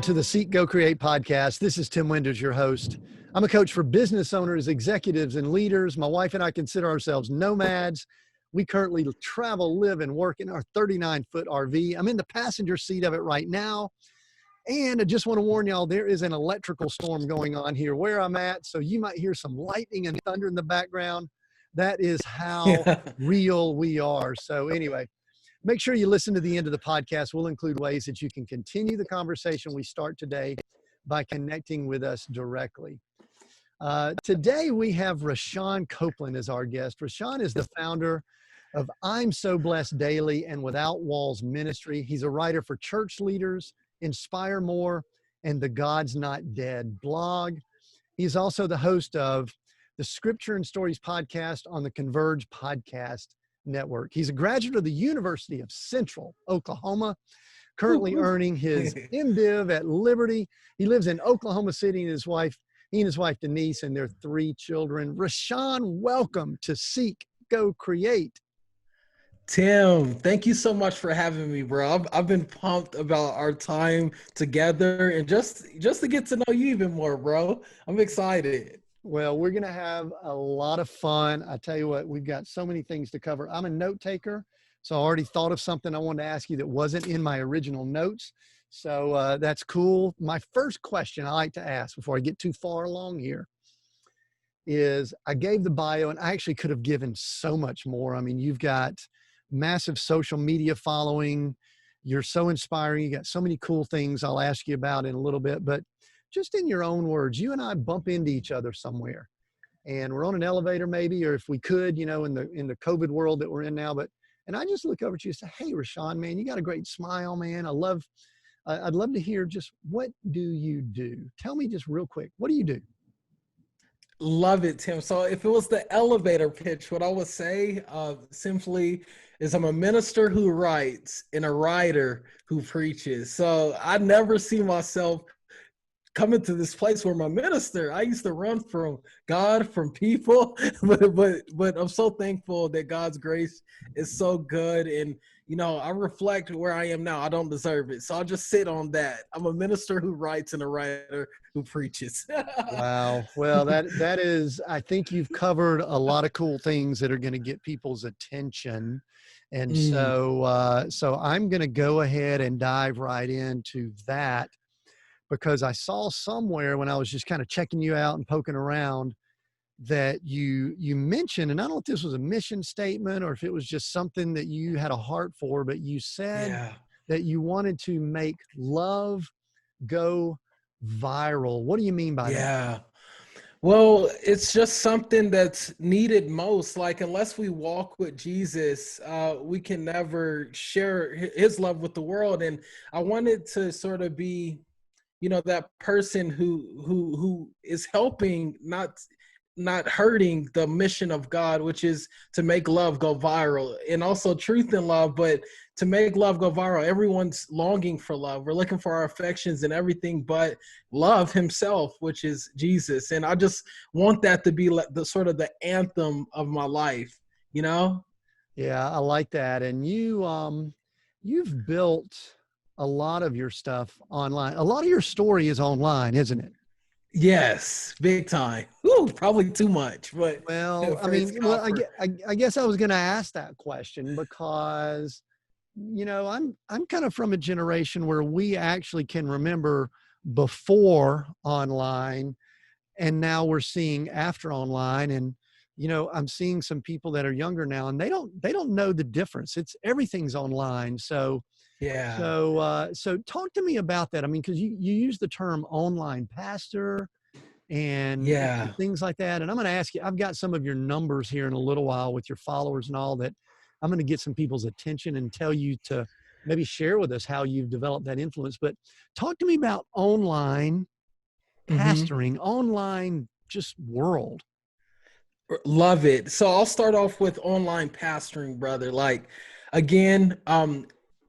to the Seek, Go, Create podcast. This is Tim Winders, your host. I'm a coach for business owners, executives, and leaders. My wife and I consider ourselves nomads. We currently travel, live, and work in our 39-foot RV. I'm in the passenger seat of it right now. And I just want to warn y'all, there is an electrical storm going on here where I'm at. So you might hear some lightning and thunder in the background. That is how real we are. So anyway, make sure you listen to the end of the podcast. We'll include ways that you can continue the conversation we start today by connecting with us directly. Today we have Rashawn Copeland as our guest. Rashawn is the founder of I'm So Blessed Daily and Without Walls Ministry. He's a writer for church leaders, Inspire More, and the God's Not Dead blog. He's also the host of the Scripture and Stories podcast on the Converge podcast network. He's a graduate of the University of Central Oklahoma, currently earning his MDiv at Liberty. He lives in Oklahoma City, and he and his wife Denise and their 3 children. Rashawn, welcome to Seek, Go, Create. Tim, thank you so much for having me, bro. I've been pumped about our time together and just to get to know you even more, bro. I'm excited. Well, we're going to have a lot of fun. I tell you what, we've got so many things to cover. I'm a note taker, so I already thought of something I wanted to ask you that wasn't in my original notes. So that's cool. My first question I like to ask before I get too far along here is I gave the bio, and I actually could have given so much more. I mean, you've got massive social media following. You're so inspiring. You got so many cool things I'll ask you about in a little bit, but just in your own words, you and I bump into each other somewhere and we're on an elevator maybe, or if we could, in the COVID world that we're in now, and I just look over at you and say, hey, Rashawn, man, you got a great smile, man. I'd love to hear just what do you do? Tell me just real quick, what do you do? Love it, Tim. So if it was the elevator pitch, what I would say simply is I'm a minister who writes and a writer who preaches. So I never see myself coming to this place where I'm a minister. I used to run from God, from people, but I'm so thankful that God's grace is so good. And, I reflect where I am now. I don't deserve it. So I'll just sit on that. I'm a minister who writes and a writer who preaches. Wow. Well, that is, I think you've covered a lot of cool things that are going to get people's attention. And so I'm going to go ahead and dive right into that, because I saw somewhere when I was just kind of checking you out and poking around that you mentioned, and I don't know if this was a mission statement or if it was just something that you had a heart for, but you said that you wanted to make love go viral. What do you mean by that? Yeah. Well, it's just something that's needed most. Like, unless we walk with Jesus, we can never share his love with the world. And I wanted to sort of be, that person who is helping, not hurting the mission of God, which is to make love go viral, and also truth and love, but to make love go viral. Everyone's longing for love. We're looking for our affections and everything but love himself, which is Jesus. And I just want that to be like the sort of the anthem of my life, Yeah, I like that. And you've built a lot of your stuff online. A lot of your story is online, isn't it? Yes, big time. Ooh, probably too much, but well, I guess I was going to ask that question because, I'm kind of from a generation where we actually can remember before online, and now we're seeing after online. And, I'm seeing some people that are younger now, and they don't know the difference. Everything's online. So, yeah. So talk to me about that. I mean, because you use the term online pastor and things like that. And I'm going to ask you, I've got some of your numbers here in a little while with your followers and all that. I'm going to get some people's attention and tell you to maybe share with us how you've developed that influence. But talk to me about online pastoring, online just world. Love it. So I'll start off with online pastoring, brother. Like, again,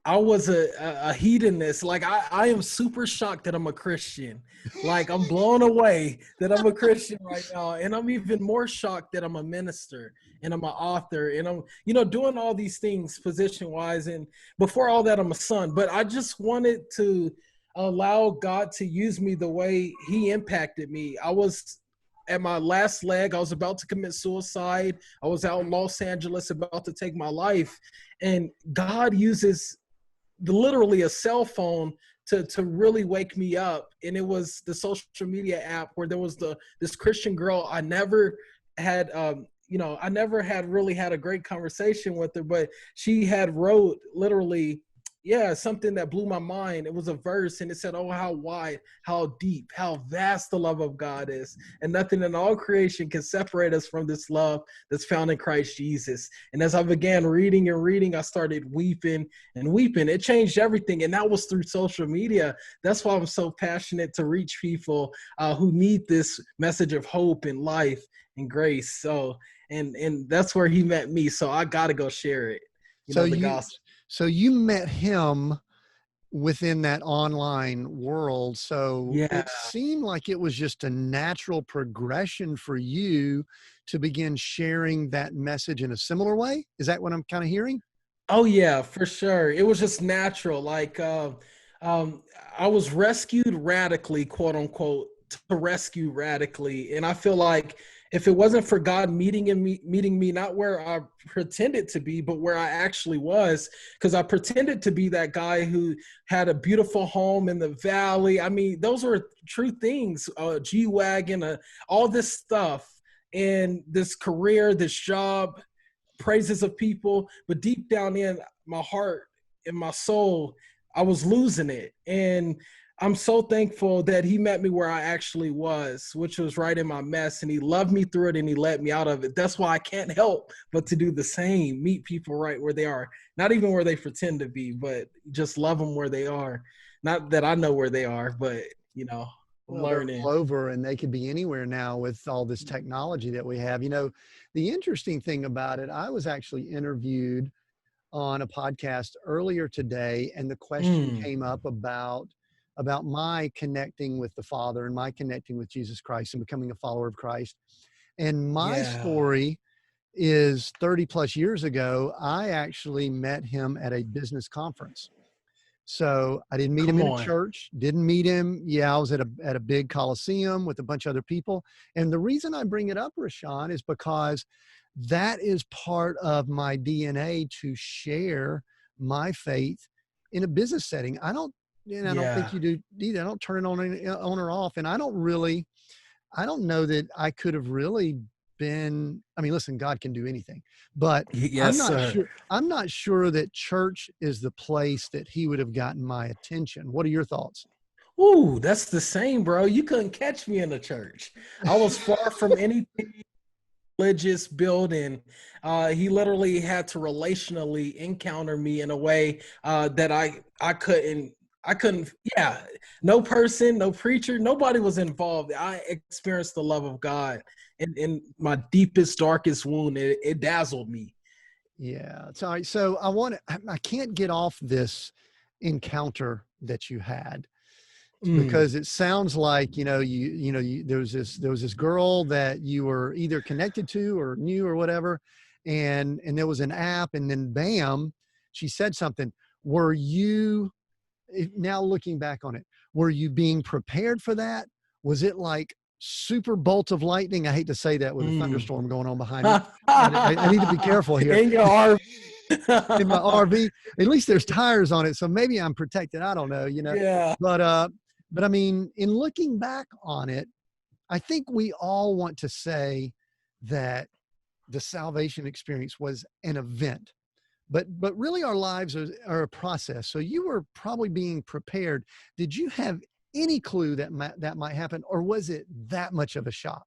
I was a hedonist. Like, I am super shocked that I'm a Christian. Like, I'm blown away that I'm a Christian right now. And I'm even more shocked that I'm a minister and I'm an author and I'm, doing all these things position wise. And before all that, I'm a son. But I just wanted to allow God to use me the way he impacted me. I was at my last leg. I was about to commit suicide. I was out in Los Angeles about to take my life. And God uses literally a cell phone to really wake me up. And it was the social media app where there was this Christian girl. I never had I never had really had a great conversation with her, but she had wrote literally, something that blew my mind. It was a verse, and it said, "Oh, how wide, how deep, how vast the love of God is, and nothing in all creation can separate us from this love that's found in Christ Jesus." And as I began reading and reading, I started weeping and weeping. It changed everything, and that was through social media. That's why I'm so passionate to reach people who need this message of hope and life and grace. So, and that's where he met me. So I got to go share it. The gospel. So you met him within that online world. So Yeah. it seemed like it was just a natural progression for you to begin sharing that message in a similar way. Is that what I'm kind of hearing? Oh yeah, for sure. It was just natural. I was rescued radically, quote unquote, to rescue radically. And I feel like if it wasn't for God meeting me, not where I pretended to be, but where I actually was, because I pretended to be that guy who had a beautiful home in the valley. I mean, those were true things, G-Wagon, all this stuff, and this career, this job, praises of people, but deep down in my heart, in my soul, I was losing it. And I'm so thankful that he met me where I actually was, which was right in my mess, and he loved me through it and he let me out of it. That's why I can't help but to do the same, meet people right where they are, not even where they pretend to be, but just love them where they are. Not that I know where they are, but I'm Well, they're learning. all over, and they could be anywhere now with all this technology that we have. The interesting thing about it, I was actually interviewed on a podcast earlier today, and the question Mm, came up about my connecting with the Father and my connecting with Jesus Christ and becoming a follower of Christ. And my yeah. story is 30 plus years ago. I actually met him at a business conference. So I didn't meet him Come in a on. church, didn't meet him. Yeah, I was at a big coliseum with a bunch of other people. And the reason I bring it up, Rashawn, is because that is part of my DNA to share my faith in a business setting. I don't think Yeah. you do either. I don't turn it on or off. And I don't know that I could have really been, I mean, listen, God can do anything, but Yes, sir. I'm not sure that church is the place that he would have gotten my attention. What are your thoughts? Ooh, that's the same, bro. You couldn't catch me in the church. I was far from any religious building. He literally had to relationally encounter me in a way that I couldn't. I couldn't. Yeah, no person, no preacher, nobody was involved. I experienced the love of God in my deepest, darkest wound. It dazzled me. Yeah. So I can't get off this encounter that you had Mm, because it sounds like, there was this girl that you were either connected to or knew or whatever. And there was an app, and then bam, she said something. Were you, now looking back on it, were you being prepared for that? Was it like super bolt of lightning? I hate to say that with a mm. thunderstorm going on behind me. I need to be careful here. In your arm. In my RV, at least there's tires on it, so maybe I'm protected. I don't know. Yeah. But I mean, in looking back on it, I think we all want to say that the salvation experience was an event, but really our lives are a process. So you were probably being prepared. Did you have any clue that might happen, or was it that much of a shock?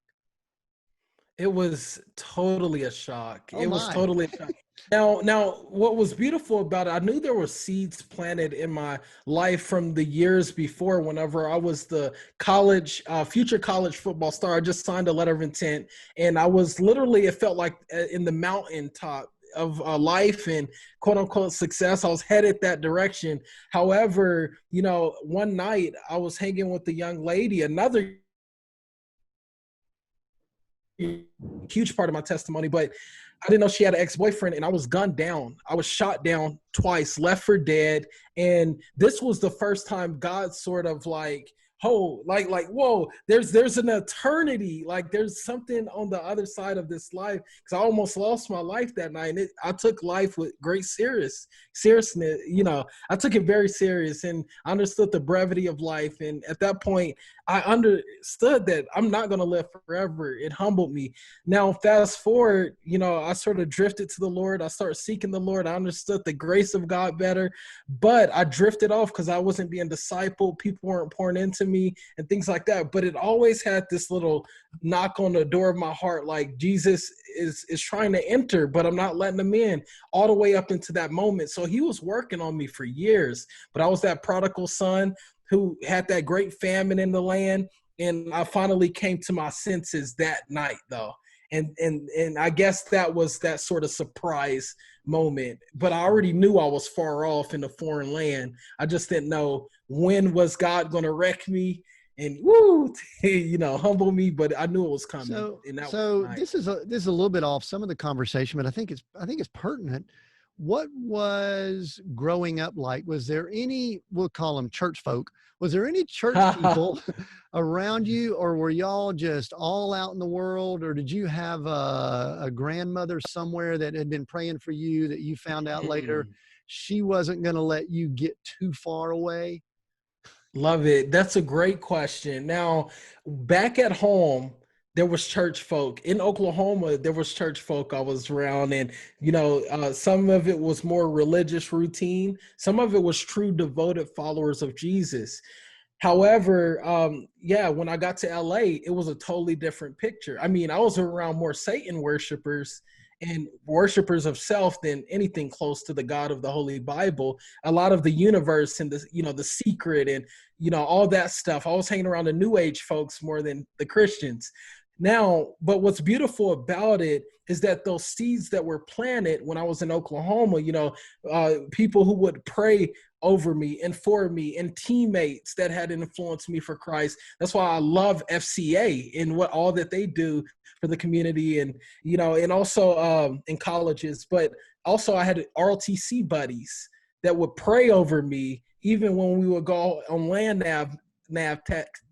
It was totally a shock. Oh It was my. totally a shock. Now, what was beautiful about it, I knew there were seeds planted in my life from the years before. Whenever I was the future college football star, I just signed a letter of intent, and I was literally, it felt like in the mountaintop of life and quote unquote success. I was headed that direction. However, one night I was hanging with a young lady, another huge part of my testimony, but I didn't know she had an ex-boyfriend, and I was gunned down. I was shot down twice, left for dead. And this was the first time God sort of like, oh, whoa, there's an eternity. Like there's something on the other side of this life. Cause I almost lost my life that night. And I took life with great seriousness. You know, I took it very serious, and I understood the brevity of life. And at that point, I understood that I'm not going to live forever. It humbled me. Now, fast forward, you know, I sort of drifted to the Lord. I started seeking the Lord. I understood the grace of God better, but I drifted off because I wasn't being discipled. People weren't pouring into me and things like that. But it always had this little knock on the door of my heart, like Jesus is trying to enter, but I'm not letting him in, all the way up into that moment. So he was working on me for years, but I was that prodigal son who had that great famine in the land. And I finally came to my senses that night, though. And I guess that was that sort of surprise moment. But I already knew I was far off in a foreign land. I just didn't know when was God going to wreck me and you know, humble me. But I knew it was coming. So this is a little bit off some of the conversation, but I think it's pertinent. What was growing up like? Was there any, we'll call them church folk, was there any church people around you, or were y'all just all out in the world, or did you have a grandmother somewhere that had been praying for you that you found out later she wasn't going to let you get too far away? Love it. That's a great question. Now, back at home, there was church folk. In Oklahoma, there was church folk I was around, and you know, some of it was more religious routine. Some of it was true devoted followers of Jesus. However, when I got to LA, it was a totally different picture. I mean, I was around more Satan worshipers and worshipers of self than anything close to the God of the Holy Bible. A lot of the universe and the, you know, the secret and, you know, all that stuff. I was hanging around the New Age folks more than the Christians. Now, but what's beautiful about it is that those seeds that were planted when I was in Oklahoma, you know, people who would pray over me and for me, and teammates that had influenced me for Christ. That's why I love FCA and what all that they do for the community, and you know, and also in colleges. But also I had ROTC buddies that would pray over me even when we would go on land nav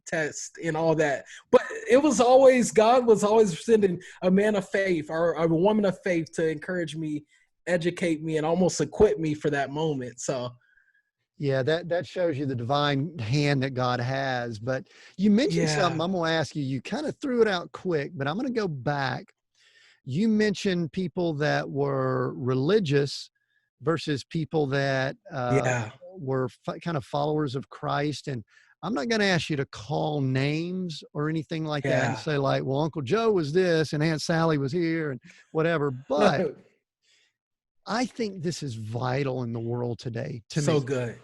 test and all that. But it was always, God was always sending a man of faith or a woman of faith to encourage me, educate me, and almost equip me for that moment. So yeah, that shows you the divine hand that God has. But you mentioned something, I'm going to ask you, you kind of threw it out quick, but I'm going to go back. You mentioned people that were religious versus people that were kind of followers of Christ. And I'm not going to ask you to call names or anything like that and say like, well, Uncle Joe was this and Aunt Sally was here and whatever. But I think this is vital in the world today to me. So good.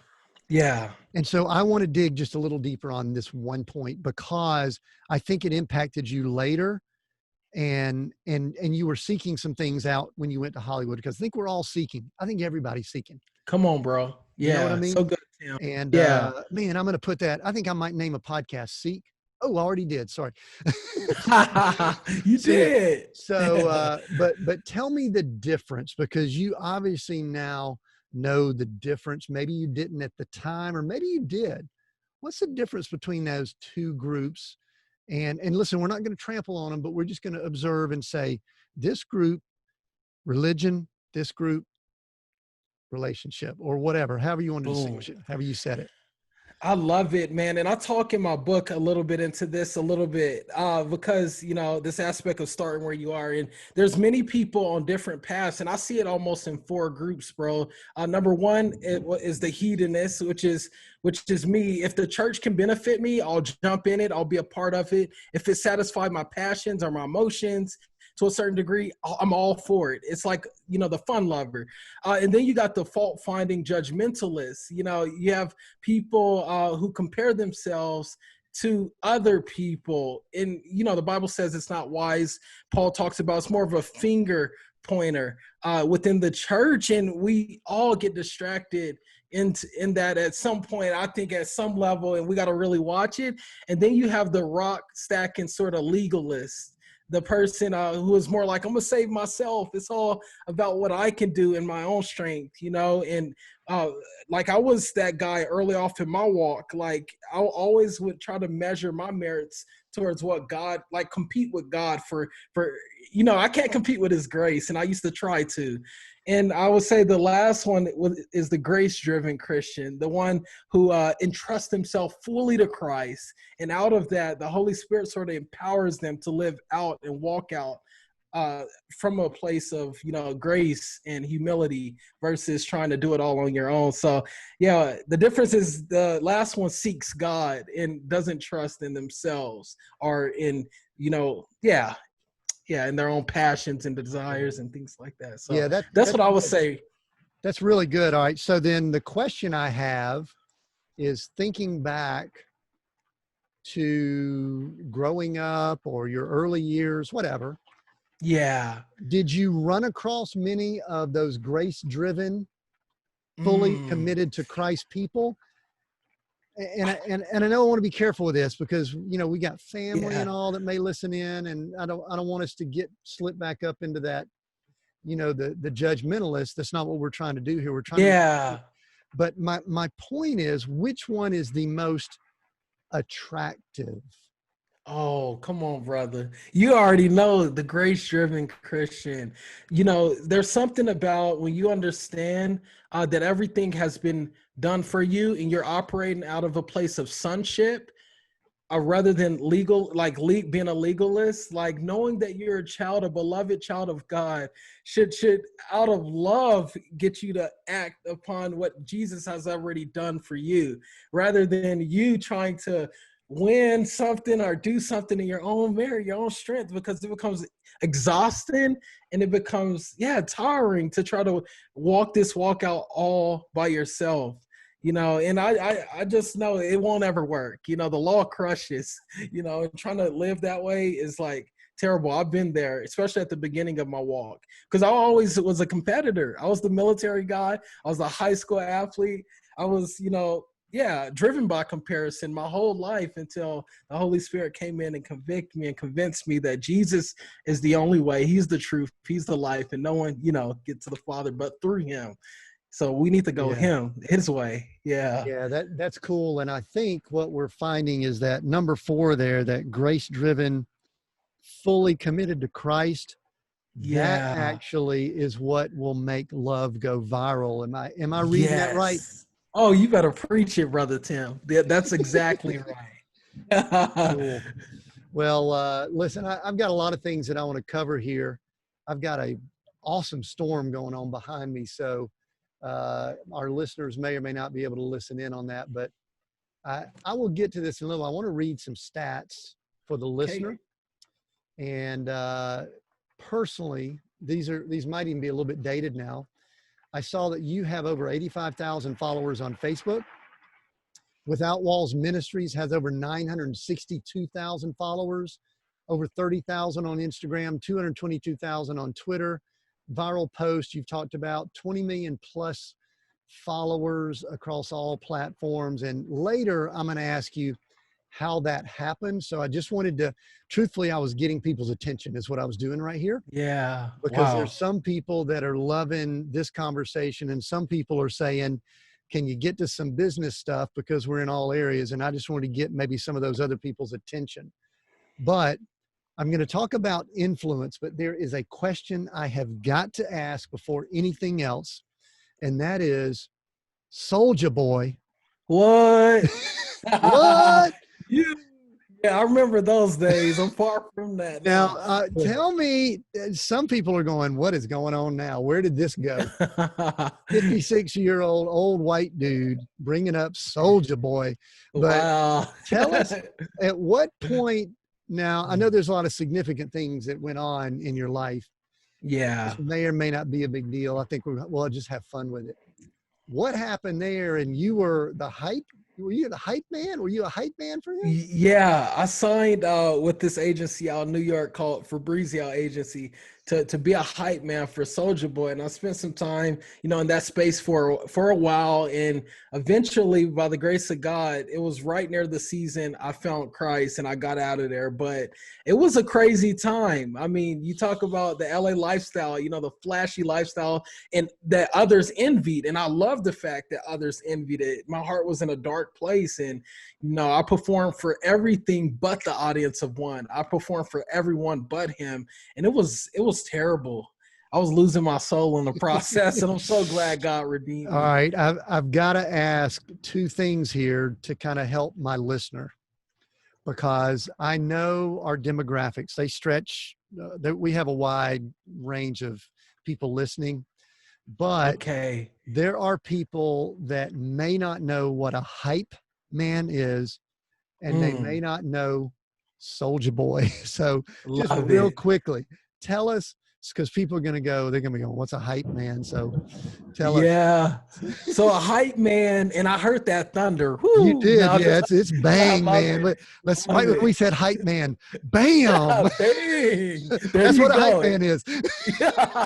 Yeah. And so I want to dig just a little deeper on this one point, because I think it impacted you later, and you were seeking some things out when you went to Hollywood, because I think we're all seeking. I think everybody's seeking. Come on, bro. Yeah. You know what I mean? So good, Tim. And man, I'm going to put that, I think I might name a podcast Seek. Oh, I already did. Sorry. You did. So, but tell me the difference, because you obviously now know the difference. Maybe you didn't at the time, or maybe you did. What's the difference between those two groups? And listen, we're not going to trample on them, but we're just going to observe and say, this group, religion, this group, relationship, or whatever, however you want to distinguish it, however you said it. I love it, man. And I talk in my book a little bit into this a little bit because, you know, this aspect of starting where you are. And there's many people on different paths, and I see it almost in four groups, bro. Number one is the hedonist, which is me. If the church can benefit me, I'll jump in it. I'll be a part of it. If it satisfies my passions or my emotions to a certain degree, I'm all for it. It's like, you know, the fun lover. And then you got the fault-finding judgmentalists. You know, you have people who compare themselves to other people. And, you know, the Bible says it's not wise. Paul talks about it's more of a finger pointer within the church. And we all get distracted in that at some point, I think at some level, and we got to really watch it. And then you have the rock stacking sort of legalists the person who is more like, I'm gonna save myself. It's all about what I can do in my own strength, and like I was that guy early off in my walk. Like I always would try to measure my merits towards what God, like compete with God for, I can't compete with his grace. And I used to try to. And I would say the last one is the grace-driven Christian, the one who entrusts himself fully to Christ. And out of that, the Holy Spirit sort of empowers them to live out and walk out from a place of, grace and humility versus trying to do it all on your own. So, yeah, the difference is the last one seeks God and doesn't trust in themselves or in, in their own passions and desires and things like that. So Yeah, that's what I would say. That's really good. All right. So then the question I have is thinking back to growing up or your early years, whatever. Yeah. Did you run across many of those grace-driven, fully committed to Christ people? And I know I want to be careful with this because, we got family and all that may listen in, and I don't want us to slip back up into that, the judgmentalist. That's not what we're trying to do here. We're trying to, but my point is, which one is the most attractive? Oh, come on, brother. You already know the grace-driven Christian. There's something about when you understand that everything has been done for you and you're operating out of a place of sonship rather than being a legalist, like knowing that you're a beloved child of God should out of love get you to act upon what Jesus has already done for you rather than you trying to win something or do something in your own merit, your own strength, because it becomes exhausting and it becomes tiring to try to walk out all by yourself. And I just know it won't ever work. The law crushes, and trying to live that way is like terrible. I've been there, especially at the beginning of my walk, because I always was a competitor. I was the military guy. I was a high school athlete. I was, driven by comparison my whole life until the Holy Spirit came in and convicted me and convinced me that Jesus is the only way. He's the truth. He's the life, and no one, get to the Father but through him. So we need to go his way. Yeah, that's cool. And I think what we're finding is that number 4 there, that grace-driven, fully committed to Christ, that actually is what will make love go viral. Am I reading that right? Oh, you better preach it, Brother Tim. That's exactly right. Cool. Well, listen, I've got a lot of things that I want to cover here. I've got a awesome storm going on behind me. So our listeners may or may not be able to listen in on that, but I will get to this in a little. I want to read some stats for the listener. And personally, these might even be a little bit dated now. I saw that you have over 85,000 followers on Facebook. Without Walls Ministries has over 962,000 followers, over 30,000 on Instagram, 222,000 on Twitter. Viral posts, you've talked about 20 million plus followers across all platforms. And later, I'm going to ask you how that happened. So I just wanted to, truthfully, I was getting people's attention is what I was doing right here. Yeah. Because there's some people that are loving this conversation and some people are saying, can you get to some business stuff because we're in all areas? And I just wanted to get maybe some of those other people's attention. But I'm going to talk about influence, but there is a question I have got to ask before anything else. And that is, Soulja Boy. What? What? Yeah, I remember those days. I'm far from that. Now, tell me, some people are going, what is going on now? Where did this go? 56-year-old old white dude bringing up Soulja Boy. But tell us, at what point, now, I know there's a lot of significant things that went on in your life. Yeah. This may or may not be a big deal. I think we'll just have fun with it. What happened there? And you were the hype? Were you the hype man? Were you a hype man for him? Yeah, I signed with this agency out in New York called Fabrizio Agency to be a hype man for Soulja Boy. And I spent some time, in that space for a while. And eventually, by the grace of God, it was right near the season I found Christ and I got out of there. But it was a crazy time. I mean, you talk about the LA lifestyle, the flashy lifestyle, and that others envied. And I love the fact that others envied it. My heart was in a dark place. And, I performed for everything but the audience of one. I performed for everyone but him. And it was terrible. I was losing my soul in the process, and I'm so glad God redeemed me. All right. I've got to ask two things here to kind of help my listener, because I know our demographics, they stretch, we have a wide range of people listening, but there are people that may not know what a hype man is, and they may not know Soulja Boy. So just real quickly, tell us, because people are going to go, they're going to be going, what's a hype man? So tell us. Yeah. So a hype man, and I heard that thunder. Woo, you did. Yeah. It's bang, man. Let's right when we said hype man, bam. Bang. That's what a hype man is. Yeah,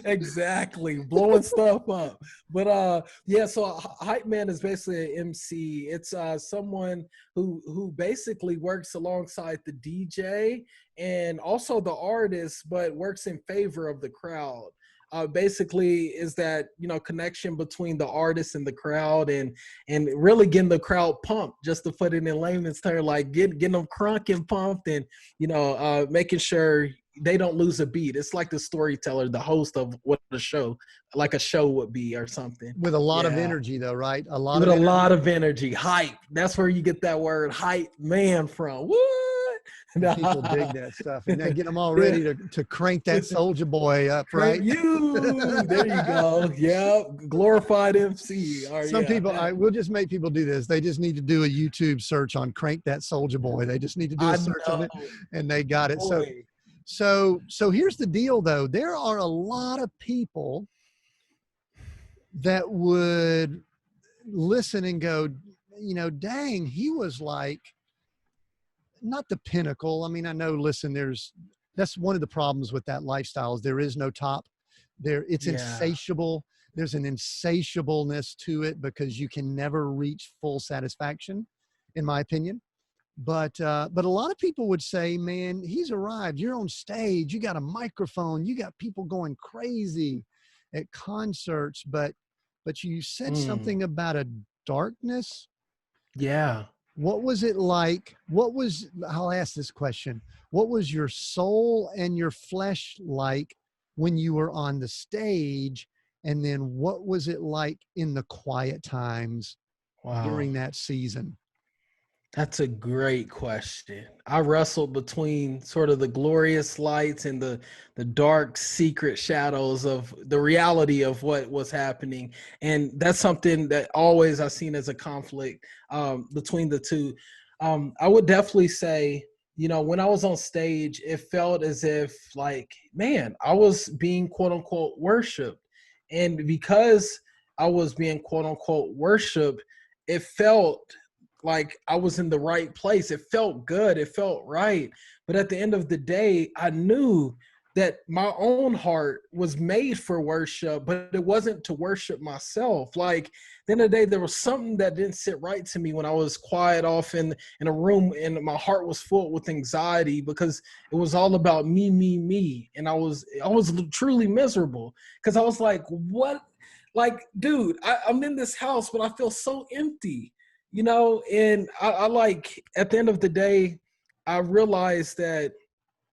exactly. Blowing stuff up. But so a hype man is basically an MC. It's someone who basically works alongside the DJ and also the artist, but works in favor of the crowd. Basically is that, connection between the artist and the crowd, and really getting the crowd pumped, just to put it in layman's terms, like getting them crunk and pumped, and, making sure they don't lose a beat. It's like the storyteller, the host of what a show would be or something. With a lot of energy though, right? A lot of energy. Hype. That's where you get that word hype man from. What? People dig that stuff, and they get them all ready to crank that Soulja Boy up, right? There you go. Yeah, glorified MC. Some people, we'll just make people do this. They just need to do a YouTube search on "crank that Soulja Boy." They just need to do a search on it, and they got it. Boy. So here's the deal, though. There are a lot of people that would listen and go, dang, he was like, not the pinnacle. I mean, I know, listen, that's one of the problems with that lifestyle is there is no top there. It's insatiable. There's an insatiableness to it because you can never reach full satisfaction, in my opinion. But a lot of people would say, man, he's arrived. You're on stage. You got a microphone. You got people going crazy at concerts. But you said something about a darkness. Yeah. What was it like? I'll ask this question. What was your soul and your flesh like when you were on the stage? And then what was it like in the quiet times during that season? That's a great question. I wrestled between sort of the glorious lights and the dark secret shadows of the reality of what was happening. And that's something that always I've seen as a conflict between the two. I would definitely say, when I was on stage, it felt as if like, man, I was being quote unquote worshiped. And because I was being quote unquote worshiped, it felt like I was in the right place. It felt good. It felt right. But at the end of the day, I knew that my own heart was made for worship, but it wasn't to worship myself. Like, at the end of the day, there was something that didn't sit right to me when I was quiet off in a room and my heart was full with anxiety because it was all about me. And I was truly miserable because I was like, what? Like, dude, I'm in this house, but I feel so empty. And I like, at the end of the day, I realized that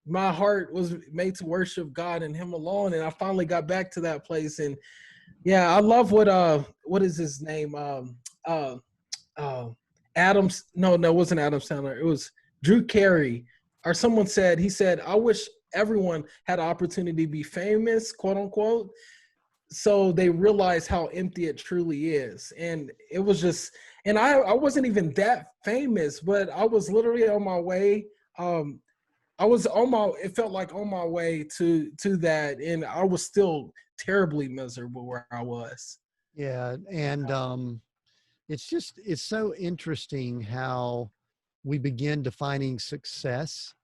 my heart was made to worship God and him alone. And I finally got back to that place. And yeah, I love what is his name? Adams. No, it wasn't Adam Sandler. It was Drew Carey, or someone said, I wish everyone had an opportunity to be famous, quote unquote, so they realize how empty it truly is. And it was just, and I wasn't even that famous, but I was literally on my way. It felt like on my way to that. And I was still terribly miserable where I was. Yeah. And it's so interesting how we begin defining success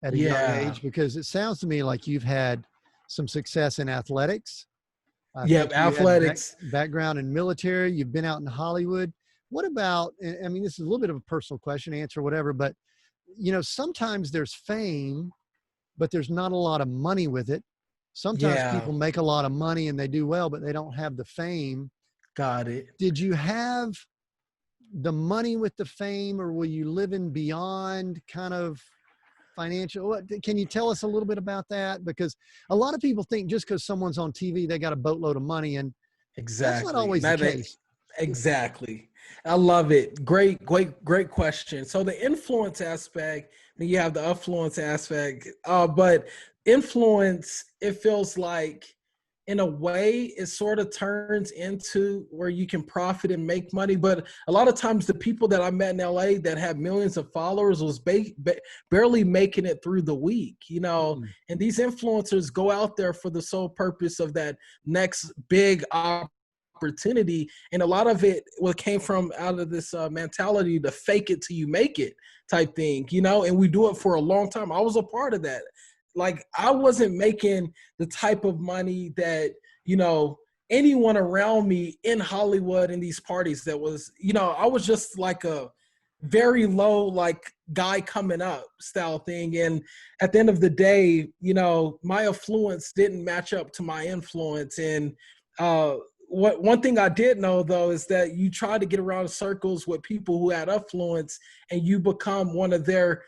at a young age, because it sounds to me like you've had some success in athletics. I think Yep, you had athletics. background in military. You've been out in Hollywood. What about, I mean, this is a little bit of a personal question, answer whatever, but sometimes there's fame, but there's not a lot of money with it. Sometimes Yeah, people make a lot of money and they do well, but they don't have the fame. got it. Did you have the money with the fame, or were you living beyond kind of financial? Can you tell us a little bit about that? Because a lot of people think just because someone's on TV, they got a boatload of money, and that's not Exactly. always the case. Exactly. I love it. Great question. So the influence aspect, then you have the affluence aspect. But influence, it feels like in a way it sort of turns into where you can profit and make money. But a lot of times the people that I met in LA that have millions of followers was barely making it through the week, and these influencers go out there for the sole purpose of that next big opportunity, and a lot of it came from out of this mentality to fake it till you make it type thing, and we do it for a long time. I was a part of that. Like, I wasn't making the type of money that anyone around me in Hollywood in these parties that was, I was just like a very low like guy coming up style thing, and at the end of the day, my affluence didn't match up to my influence. And one thing I did know though is that you try to get around circles with people who had affluence, and you become one of their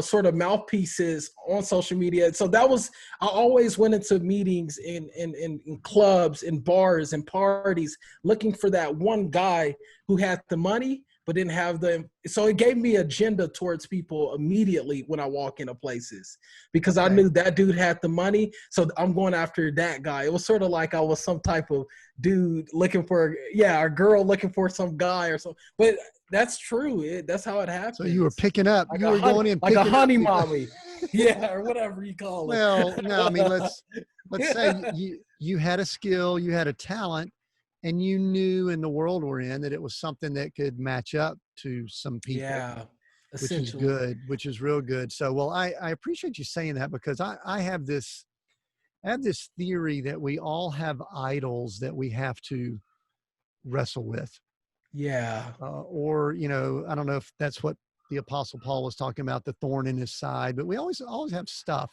sort of mouthpieces on social media. So I always went into meetings in clubs and bars and parties looking for that one guy who had the money but didn't have so it gave me agenda towards people immediately when I walk into places, because I knew that dude had the money. So I'm going after that guy. It was sort of like I was some type of dude looking for, a girl looking for some guy or something. But that's true. That's how it happens. So you were picking up, like you were going in like a honey up mommy. Yeah, or whatever you call it. Well, no, I mean, let's say you had a skill, you had a talent, and you knew in the world we're in that it was something that could match up to some people. Yeah, which is good, which is real good. So, well, I appreciate you saying that, because I have this theory that we all have idols that we have to wrestle with. Yeah. Or, I don't know if that's what the Apostle Paul was talking about, the thorn in his side, but we always have stuff.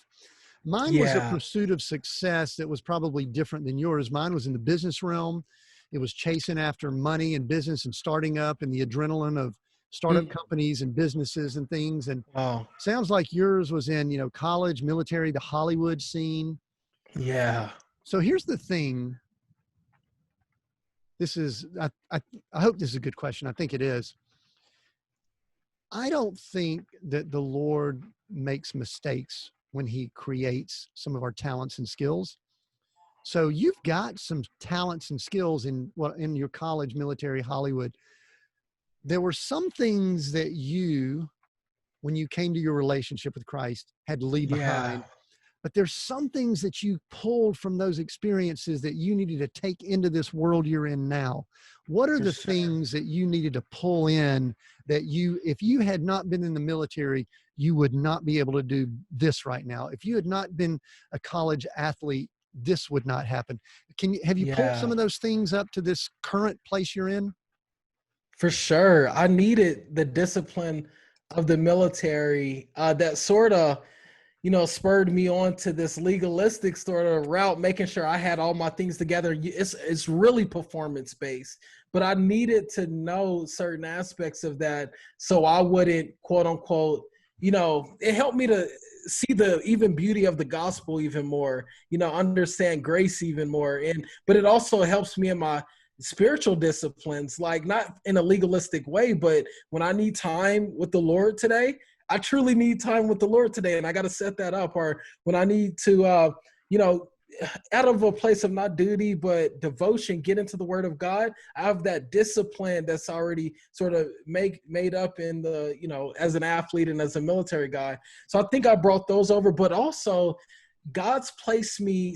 Mine was a pursuit of success that was probably different than yours. Mine was in the business realm. It was chasing after money and business and starting up, and the adrenaline of startup companies and businesses and things. And sounds like yours was in, college, military, the Hollywood scene. Yeah. So here's the thing. This is, I hope this is a good question. I think it is. I don't think that the Lord makes mistakes when he creates some of our talents and skills. So you've got some talents and skills in your college, military, Hollywood. There were some things that you, when you came to your relationship with Christ, had to leave behind. But there's some things that you pulled from those experiences that you needed to take into this world you're in now. What are the things that you needed to pull in that if you had not been in the military, you would not be able to do this right now? If you had not been a college athlete, this would not happen. Have you pulled some of those things up to this current place you're in? For sure. I needed the discipline of the military that sort of, spurred me on to this legalistic sort of route, making sure I had all my things together. It's really performance based, but I needed to know certain aspects of that so I wouldn't, quote unquote, it helped me to see the even beauty of the gospel even more, understand grace even more. But it also helps me in my spiritual disciplines, like not in a legalistic way, but when I need time with the Lord today, I truly need time with the Lord today, and I got to set that up. Or when I need to, out of a place of not duty, but devotion, get into the word of God, I have that discipline that's already sort of made up in the, as an athlete and as a military guy. So I think I brought those over, but also God's placed me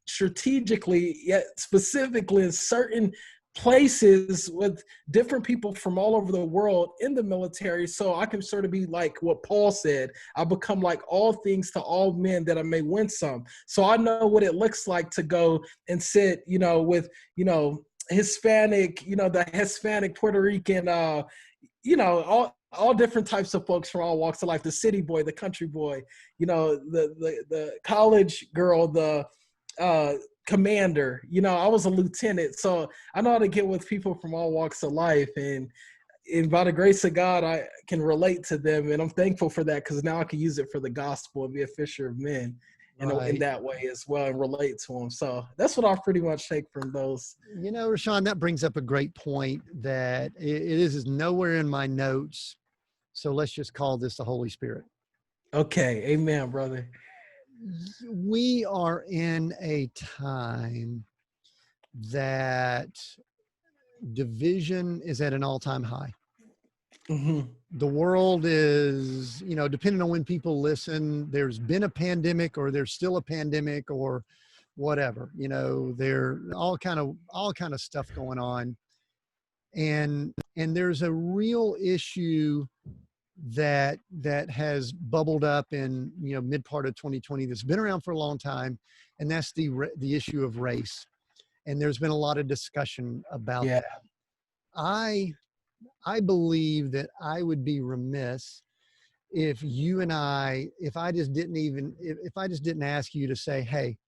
strategically, yet specifically in certain places with different people from all over the world in the military, so I can sort of be like what Paul said, I become like all things to all men that I may win some. So I know what it looks like to go and sit, with, Hispanic, the Hispanic, Puerto Rican, all different types of folks from all walks of life, the city boy, the country boy, the college girl, the commander. I was a lieutenant, so I know how to get with people from all walks of life, and by the grace of God, I can relate to them, and I'm thankful for that, because now I can use it for the gospel and be a fisher of men in that way as well, and relate to them. So that's what I pretty much take from those. Rashawn, that brings up a great point that it is nowhere in my notes. So let's just call this the Holy Spirit. Okay. Amen, brother. We are in a time that division is at an all-time high. Mm-hmm. The world is, depending on when people listen, there's been a pandemic, or there's still a pandemic, or whatever, there all kind of stuff going on. And there's a real issue that has bubbled up in, mid part of 2020 that's been around for a long time. And that's the issue of race. And there's been a lot of discussion about that. I believe that I would be remiss if I just didn't ask you to say, hey,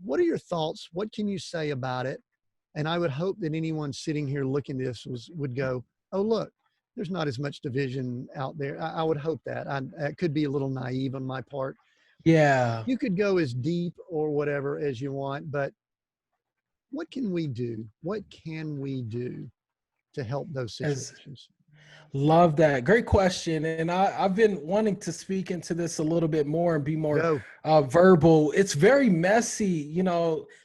what are your thoughts? What can you say about it? And I would hope that anyone sitting here looking at this would go, oh, look, there's not as much division out there. I would hope that. It could be a little naive on my part. Yeah. You could go as deep or whatever as you want, but what can we do? What can we do to help those situations? Love that. Great question. And I've been wanting to speak into this a little bit more and be more verbal. It's very messy.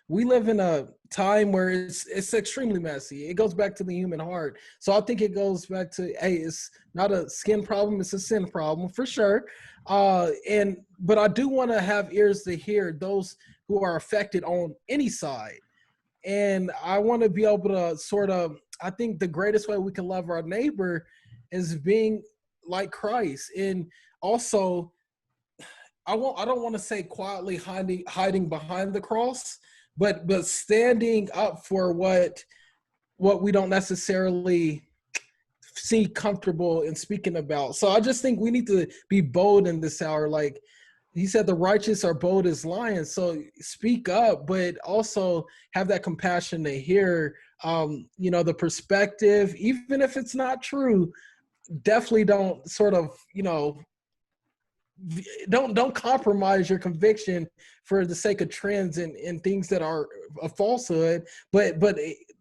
We live in a time where it's extremely messy. It goes back to the human heart. So I think it goes back to, hey, it's not a skin problem, it's a sin problem for sure. But I do want to have ears to hear those who are affected on any side. And I want to be able to I think the greatest way we can love our neighbor is being like Christ. And also, I don't want to say quietly hiding behind the cross, but standing up for what we don't necessarily see comfortable in speaking about. So I just think we need to be bold in this hour. Like he said, the righteous are bold as lions. So speak up, but also have that compassion to hear, the perspective, even if it's not true. Definitely don't don't compromise your conviction for the sake of trends and things that are a falsehood, but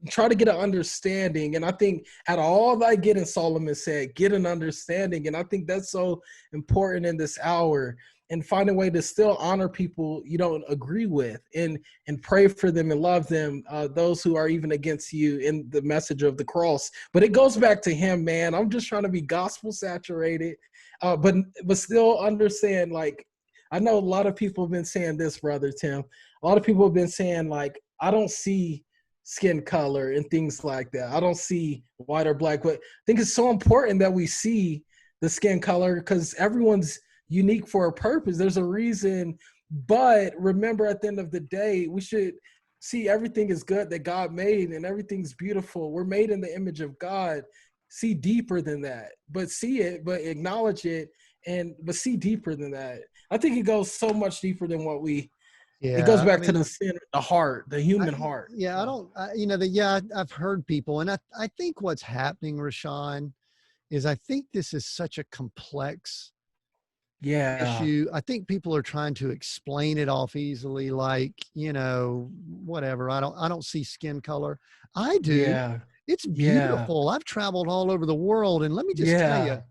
try to get an understanding. And I think out of all that I get, in Solomon said, get an understanding. And I think that's so important in this hour, and find a way to still honor people you don't agree with, and pray for them and love them, those who are even against you, in the message of the cross. But it goes back to him, man. I'm just trying to be gospel saturated, but still understand, like, I know a lot of people have been saying this, Brother Tim. A lot of people have been saying, like, I don't see skin color and things like that. I don't see white or black, but I think it's so important that we see the skin color, because everyone's unique for a purpose. There's a reason. But remember, at the end of the day, we should see everything is good that God made, and everything's beautiful. We're made in the image of God. See deeper than that, but see it, but acknowledge it, but see deeper than that. I think it goes so much deeper than what it goes back to the sin, the heart, the human heart. Yeah. I've heard people, and I think what's happening, Rashawn, is I think this is such a complex issue. I think people are trying to explain it off easily, like, whatever. I don't see skin color. I do. Yeah. It's beautiful. I've traveled all over the world, and let me just tell you,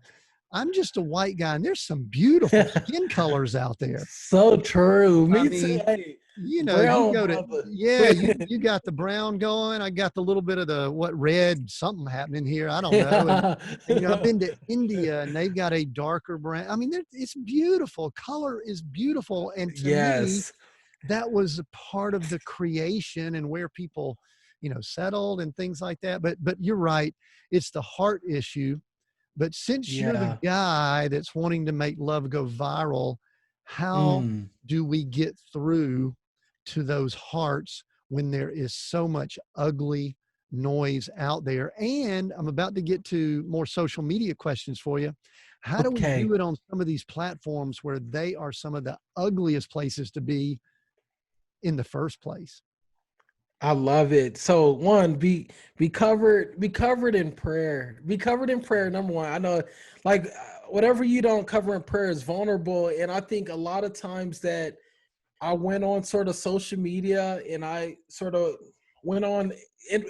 I'm just a white guy, and there's some beautiful skin colors out there. So true. Me too. Hey, you go to, you got the brown going. I got the little bit of the red something happening here. I don't know. And, I've been to India, and they've got a darker brown. I mean, it's beautiful. Color is beautiful. And to me, that was a part of the creation, and where people, settled and things like that. But you're right. It's the heart issue. But since you're the Yeah. guy that's wanting to make love go viral, how Mm. do we get through to those hearts when there is so much ugly noise out there? And I'm about to get to more social media questions for you. How do we Okay. do it on some of these platforms where they are some of the ugliest places to be in the first place? I love it. So one, be covered in prayer. Be covered in prayer. Number one, I know, like whatever you don't cover in prayer is vulnerable, and I think a lot of times that I went on sort of social media and I sort of went on in,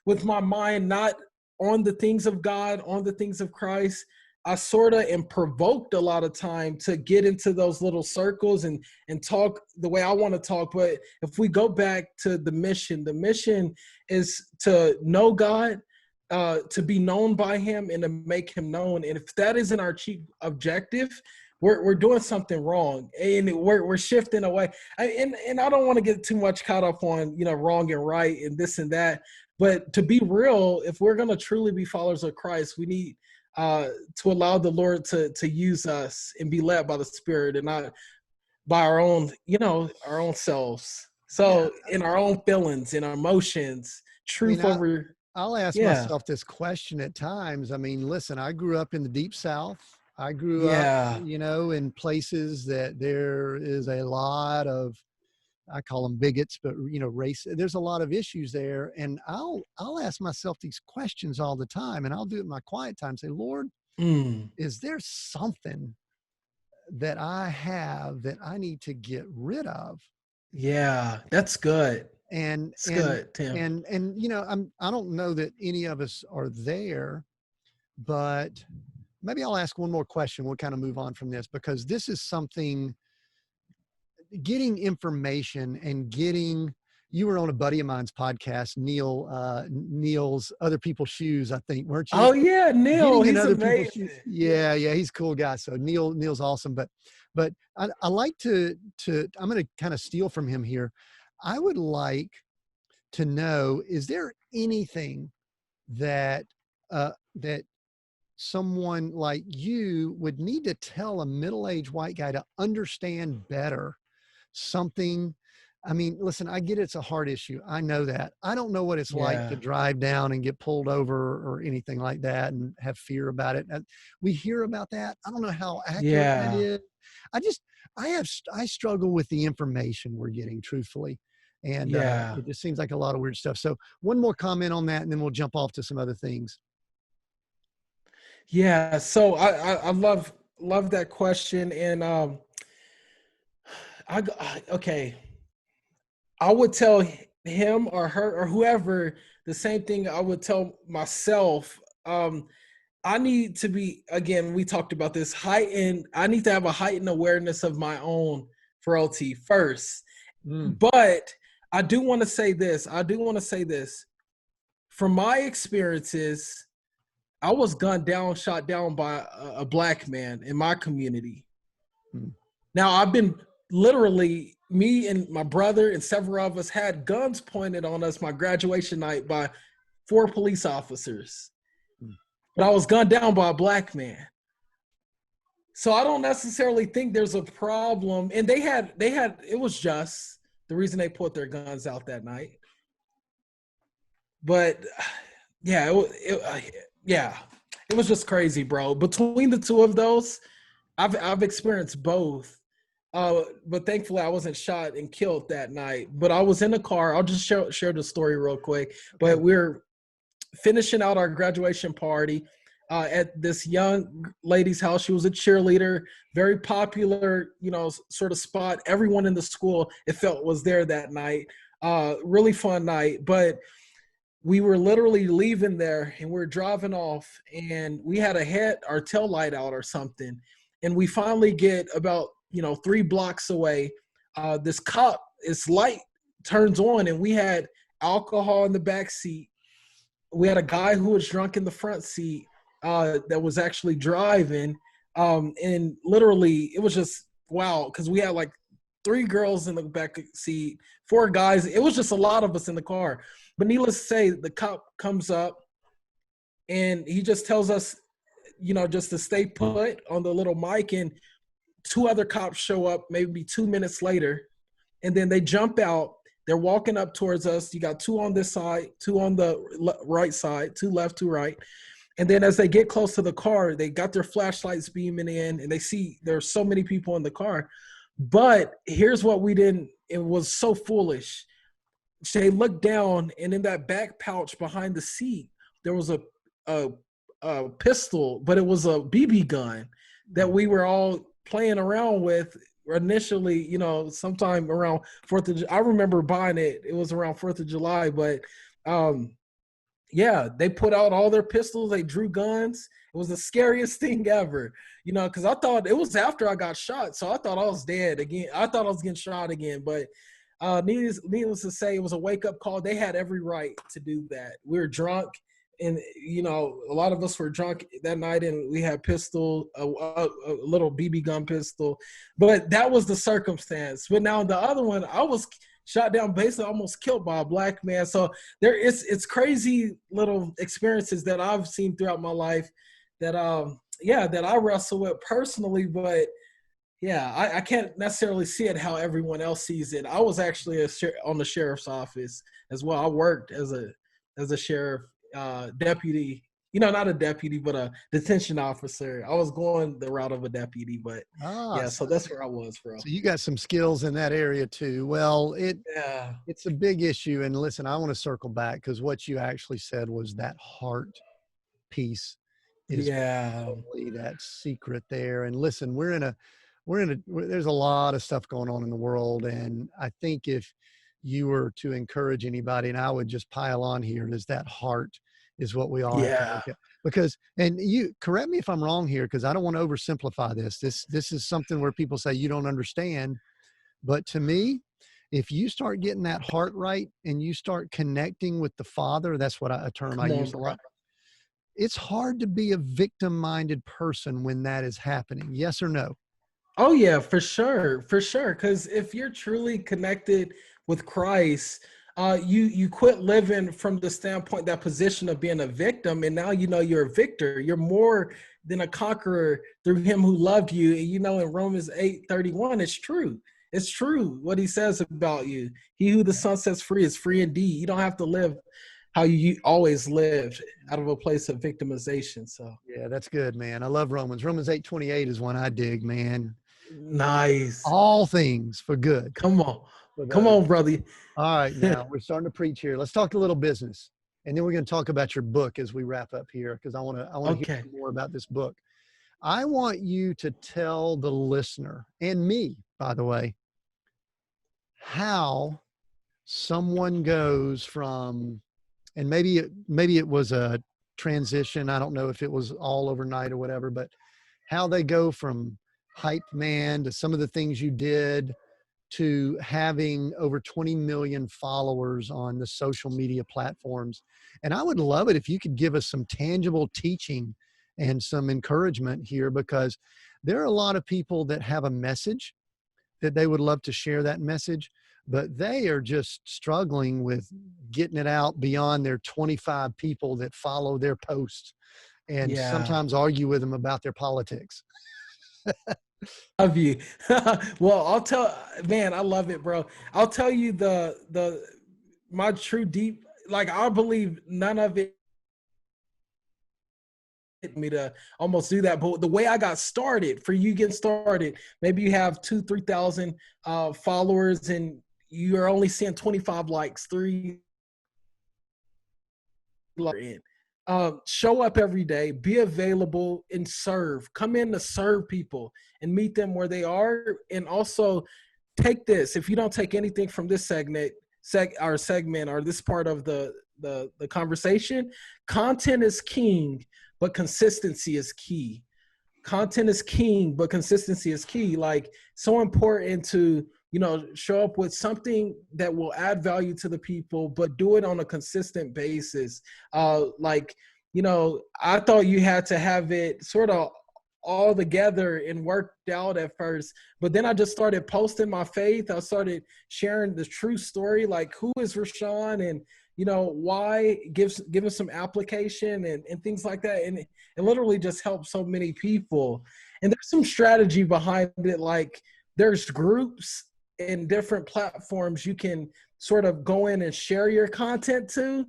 with my mind not on the things of God, on the things of Christ. I sort of am provoked a lot of time to get into those little circles and talk the way I want to talk. But if we go back to the mission is to know God, to be known by Him, and to make Him known. And if that isn't our chief objective, we're doing something wrong, and we're shifting away. And I don't want to get too much caught up on wrong and right and this and that. But to be real, if we're going to truly be followers of Christ, we need to allow the Lord to use us and be led by the Spirit and not by our own selves. Yeah. So in our own feelings and our emotions, I mean, truth over. I'll ask Yeah, myself this question at times. I mean, listen, I grew up in the deep South. I grew up, yeah, in places that there is a lot of, I call them bigots, but race. There's a lot of issues there, and I'll ask myself these questions all the time, and I'll do it in my quiet time. Say, Lord, mm, is there something that I have that I need to get rid of? yeah. That's good. And It's and good, Tim. and I don't know that any of us are there, but maybe I'll ask one more question. We'll kind of move on from this, because this is something, getting information and getting, you were on a buddy of mine's podcast, Neil's Other People's Shoes, I think, weren't you? Oh yeah, Neil, Getting in he's other people's shoes. amazing. Yeah, yeah, he's a cool guy. So Neil's awesome. But I like to I'm going to kind of steal from him here. I would like to know, is there anything that that someone like you would need to tell a middle-aged white guy to understand better something? I mean, listen, I get it's a hard issue. I know that. I don't know what it's like to Yeah, drive down and get pulled over or anything like that and have fear about it. We hear about that. I don't know how accurate that yeah, is. I just, I struggle with the information we're getting, truthfully. And yeah, it just seems like a lot of weird stuff. So one more comment on that, and then we'll jump off to some other things. yeah. So I love that question, and okay. I would tell him or her or whoever the same thing I would tell myself. I need to be, again, we talked about this, heightened. I need to have a heightened awareness of my own frailty first. Mm, But I do want to say this. From my experiences, I was gunned down, shot down by a black man in my community. mm. Now, I've been literally, me and my brother and several of us had guns pointed on us my graduation night by 4 police officers. But I was gunned down by a black man. So I don't necessarily think there's a problem. And it was just the reason they put their guns out that night. But yeah, it was just crazy, bro. Between the two of those, I've experienced both. But thankfully I wasn't shot and killed that night. But I was in a car. I'll just share the story real quick. Okay. But we're finishing out our graduation party at this young lady's house. She was a cheerleader, very popular, sort of spot. Everyone in the school, it felt, was there that night. Really fun night. But we were literally leaving there and we're driving off, and we had our tail light out or something. And we finally get about 3 blocks away. This light turns on, and we had alcohol in the back seat. We had a guy who was drunk in the front seat that was actually driving. And literally, it was just wow, because we had like 3 girls in the back seat, 4 guys. It was just a lot of us in the car. But needless to say, the cop comes up and he just tells us, just to stay put on the little mic, and 2 other cops show up maybe 2 minutes later, and then they jump out. They're walking up towards us. You got 2 on this side, 2 on the right side, 2 left, 2 right. And then as they get close to the car, they got their flashlights beaming in, and they see there's so many people in the car. But here's what it was so foolish. They looked down, and in that back pouch behind the seat, there was a pistol, but it was a BB gun that we were all playing around with initially, sometime around 4th of July. I remember buying it. It was around 4th of July, but they put out all their pistols. They drew guns. It was the scariest thing ever, because I thought it was after I got shot. So I thought I was dead again. I thought I was getting shot again, but needless to say, it was a wake-up call. They had every right to do that. We were drunk. And, a lot of us were drunk that night, and we had a little BB gun pistol. But that was the circumstance. But now the other one, I was shot down, basically almost killed by a black man. So it's crazy little experiences that I've seen throughout my life that, that I wrestle with personally. But, I can't necessarily see it how everyone else sees it. I was actually on the sheriff's office as well. I worked as a sheriff. Deputy, not a deputy, but a detention officer. I was going the route of a deputy, but so that's where I was, bro. So you got some skills in that area too. Well, it's a big issue. And listen, I want to circle back because what you actually said was that heart piece is probably that secret there. And listen, there's a lot of stuff going on in the world. And I think if you were to encourage anybody, and I would just pile on here, is that heart is what we all have to look at. Because, and you correct me if I'm wrong here, because I don't want to oversimplify this. This is something where people say you don't understand. But to me, if you start getting that heart right and you start connecting with the Father, that's what a term I use a lot. It's hard to be a victim-minded person when that is happening. Yes or no? Oh yeah, for sure. Because if you're truly connected with Christ, you quit living from the standpoint, that position of being a victim, and now you're a victor. You're more than a conqueror through Him who loved you. And in Romans 8:31, it's true. It's true what He says about you. He who the Son sets free is free indeed. You don't have to live how you always lived, out of a place of victimization. So yeah, that's good, man. I love Romans. Romans 8:28 is one I dig, man. Nice. All things for good. Come on, brother. All right, now we're starting to preach here. Let's talk a little business, and then we're going to talk about your book as we wrap up here, because I want to hear more about this book. I want you to tell the listener, and me, by the way, how someone goes from, and maybe it was a transition. I don't know if it was all overnight or whatever, but how they go from hype man to some of the things you did to having over 20 million followers on the social media platforms. And I would love it if you could give us some tangible teaching and some encouragement here, because there are a lot of people that have a message that they would love to share that message, but they are just struggling with getting it out beyond their 25 people that follow their posts and sometimes argue with them about their politics. Love you. Well, I love it, bro. I'll tell you my true deep, I believe none of it hit me to almost do that. But the way I got started, for you getting started, maybe you have 2,000-3,000 followers and you're only seeing 25 likes, 3 in. Show up every day, be available, and serve. Come in to serve people and meet them where they are. And also take this, if you don't take anything from this segment or this part of the conversation, content is king, but consistency is key. Content is king, but consistency is key. So important to show up with something that will add value to the people, but do it on a consistent basis. I thought you had to have it sort of all together and worked out at first. But then I just started posting my faith. I started sharing the true story, like who is Rashawn and, why, giving some application and things like that. And it literally just helped so many people. And there's some strategy behind it. Like there's groups and different platforms you can sort of go in and share your content to.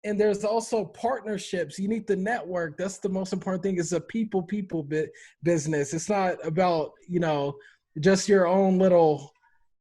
And there's also partnerships. You need to network. That's the most important thing. It's a people business. It's not about, just your own little,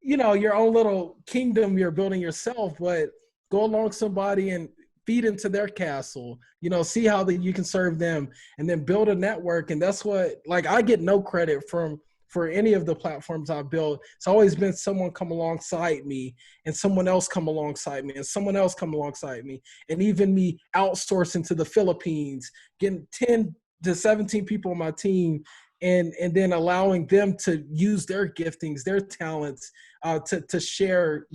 your own little kingdom you're building yourself, but go along somebody and feed into their castle, see how that you can serve them and then build a network. And that's what, like, I get no credit for any of the platforms I've built. It's always been someone come alongside me and someone else come alongside me and someone else come alongside me. And even me outsourcing to the Philippines, getting 10 to 17 people on my team and then allowing them to use their giftings, their talents to share,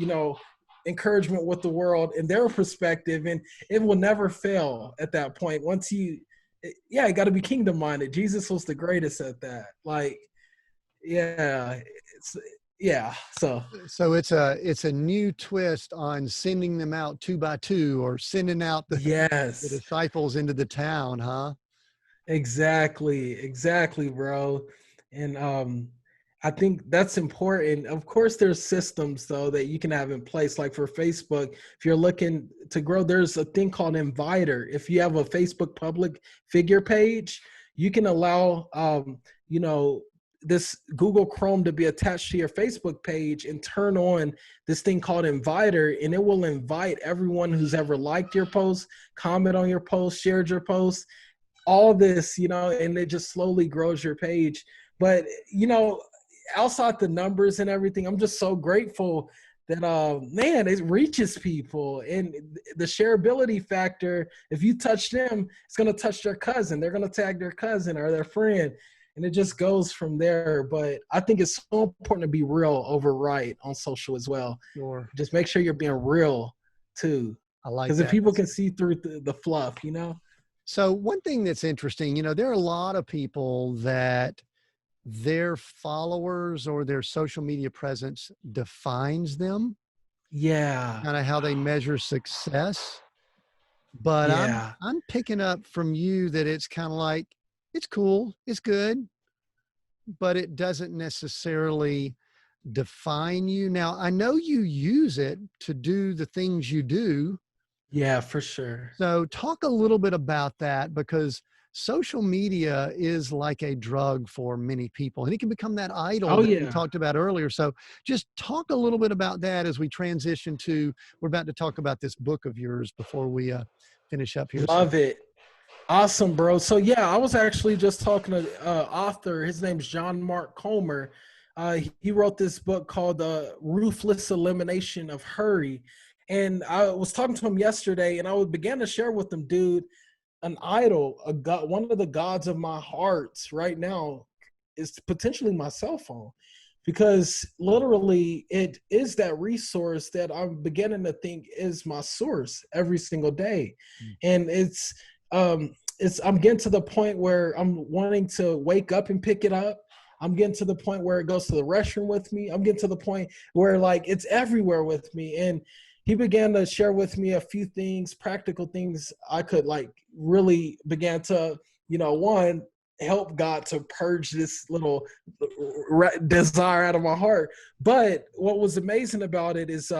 encouragement with the world and their perspective. And it will never fail at that point. Once you got to be kingdom minded. Jesus was the greatest at that. Like, So it's a new twist on sending them out 2 by 2 or sending out the disciples into the town, huh? Exactly, bro. And I think that's important. Of course, there's systems though that you can have in place. Like for Facebook, if you're looking to grow, there's a thing called Inviter. If you have a Facebook public figure page, you can allow this Google Chrome to be attached to your Facebook page and turn on this thing called Inviter, and it will invite everyone who's ever liked your post, comment on your post, shared your post, all this, and it just slowly grows your page. But, outside the numbers and everything, I'm just so grateful that, it reaches people. And the shareability factor, if you touch them, it's going to touch their cousin. They're going to tag their cousin or their friend. And it just goes from there. But I think it's so important to be real over right on social as well. Sure. Just make sure you're being real too. I like that. Because if people can see through the fluff, So one thing that's interesting, there are a lot of people that their followers or their social media presence defines them. Yeah. Kind of how they measure success. But yeah. I'm picking up from you that it's kind of like, it's cool, it's good, but it doesn't necessarily define you. Now, I know you use it to do the things you do. Yeah, for sure. So talk a little bit about that, because social media is like a drug for many people, and it can become that idol that we talked about earlier. So just talk a little bit about that as we transition to, we're about to talk about this book of yours before we finish up here. Love it. Awesome, bro. So I was actually just talking to author. His name's John Mark Comer. He wrote this book called The Ruthless Elimination of Hurry. And I was talking to him yesterday, and I began to share with him, dude, an idol, a god, one of the gods of my hearts right now is potentially my cell phone, because literally it is that resource that I'm beginning to think is my source every single day. And I'm getting to the point where I'm wanting to wake up and pick it up. I'm getting to the point where it goes to the restroom with me. I'm getting to the point where like it's everywhere with me. And he began to share with me a few things, practical things I could like really began to, one, help God to purge this little desire out of my heart. But what was amazing about it is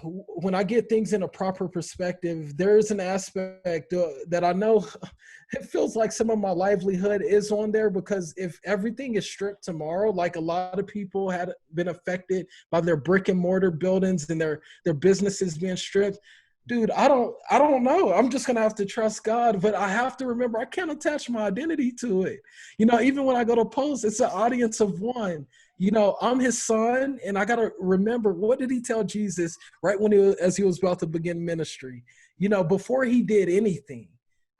when I get things in a proper perspective, there is an aspect that I know it feels like some of my livelihood is on there, because if everything is stripped tomorrow, like a lot of people had been affected by their brick and mortar buildings and their businesses being stripped, dude, I don't know. I'm just going to have to trust God, but I have to remember I can't attach my identity to it. Even when I go to post, it's an audience of one. I'm his son, and I got to remember, what did he tell Jesus right when as he was about to begin ministry? Before he did anything,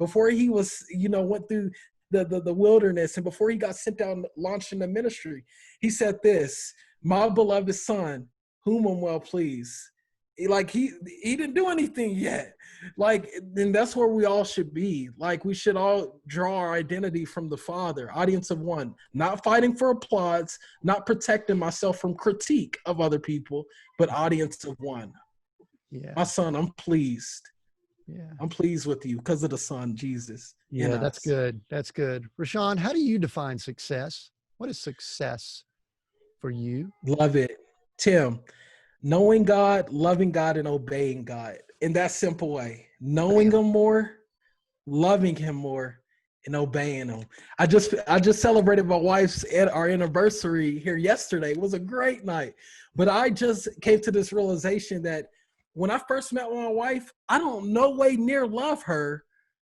before he was, went through the wilderness, and before he got sent out and launched into ministry, he said this: my beloved son, whom I'm well pleased. Like he didn't do anything yet. Like, then that's where we all should be. Like, we should all draw our identity from the Father, audience of one, not fighting for applause, not protecting myself from critique of other people, but audience of one. Yeah. My son, I'm pleased. Yeah. I'm pleased with you because of the Son, Jesus. Yeah, that's good. That's good. Rashawn, how do you define success? What is success for you? Love it. Tim, knowing God, loving God, and obeying God in that simple way. Knowing Him more, loving Him more, and obeying Him. I just celebrated my wife's our anniversary here yesterday. It was a great night. But I just came to this realization that when I first met my wife, I don't no way near love her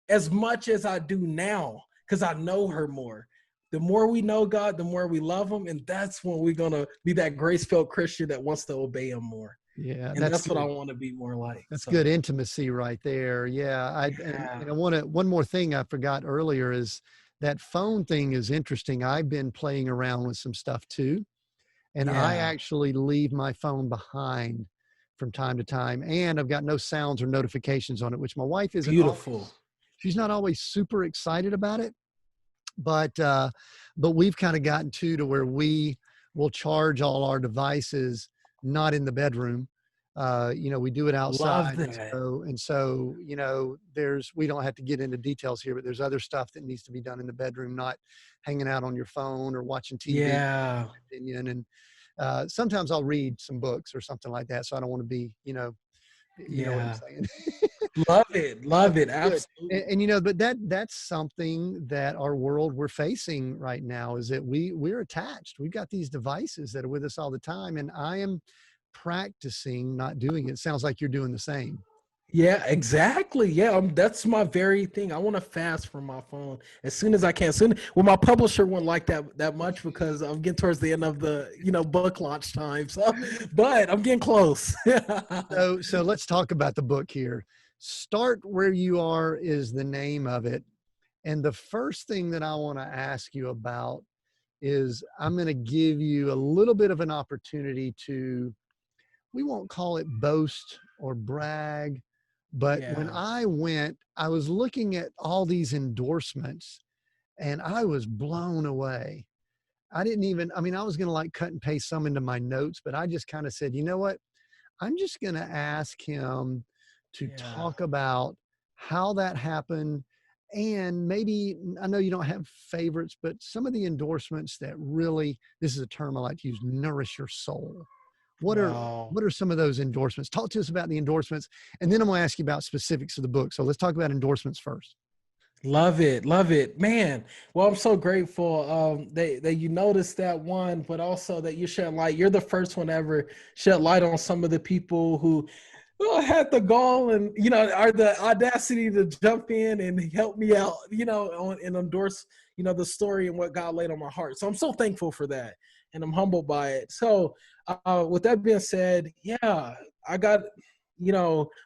as much as I do now because I know her more. The more we know God, the more we love Him, and that's when we're gonna be that grace-filled Christian that wants to obey Him more. Yeah, And that's what I want to be more like. That's good intimacy right there. Yeah, and I want to. One more thing I forgot earlier is that phone thing is interesting. I've been playing around with some stuff too, and I actually leave my phone behind from time to time, and I've got no sounds or notifications on it, which my wife isn't. Beautiful. She's not always super excited about it, but we've kind of gotten to where we will charge all our devices not in the bedroom. We do it outside. Love that. And so, we don't have to get into details here, but there's other stuff that needs to be done in the bedroom, not hanging out on your phone or watching TV. Yeah. And sometimes I'll read some books or something like that. So I don't want to be, you know what I'm saying? Love it. Absolutely. And but that's something that our world we're facing right now is that we're attached. We've got these devices that are with us all the time. And I am practicing not doing it. Sounds like you're doing the same. Yeah, exactly. Yeah, that's my very thing. I want to fast from my phone as soon as I can. Well, my publisher wouldn't like that much because I'm getting towards the end of the book launch time. So, but I'm getting close. So let's talk about the book here. Start Where You Are is the name of it, and the first thing that I want to ask you about is I'm going to give you a little bit of an opportunity to, we won't call it boast or brag. But when I was looking at all these endorsements and I was blown away. I was going to cut and paste some into my notes, but I just kind of said, you know what? I'm just going to ask him to talk about how that happened. And maybe, I know you don't have favorites, but some of the endorsements that really, this is a term I like to use, nourish your soul. What are some of those endorsements? Talk to us about the endorsements, and then I'm going to ask you about specifics of the book. So let's talk about endorsements first. Love it, man. Well, I'm so grateful that you noticed that one, but also that you shed light. You're the first one ever shed light on some of the people who had the gall and are the audacity to jump in and help me out, and endorse the story and what God laid on my heart. So I'm so thankful for that, and I'm humbled by it. So with that being said, I got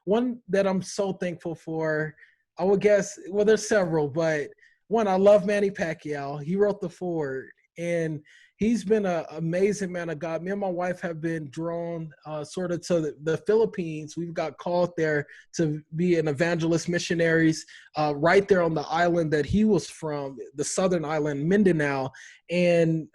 one that I'm so thankful for. I would guess, well, there's several, but one, I love Manny Pacquiao. He wrote the foreword, and he's been an amazing man of God. Me and my wife have been drawn sort of to the Philippines. We've got called there to be an evangelist missionaries right there on the island that he was from, the southern island, Mindanao. And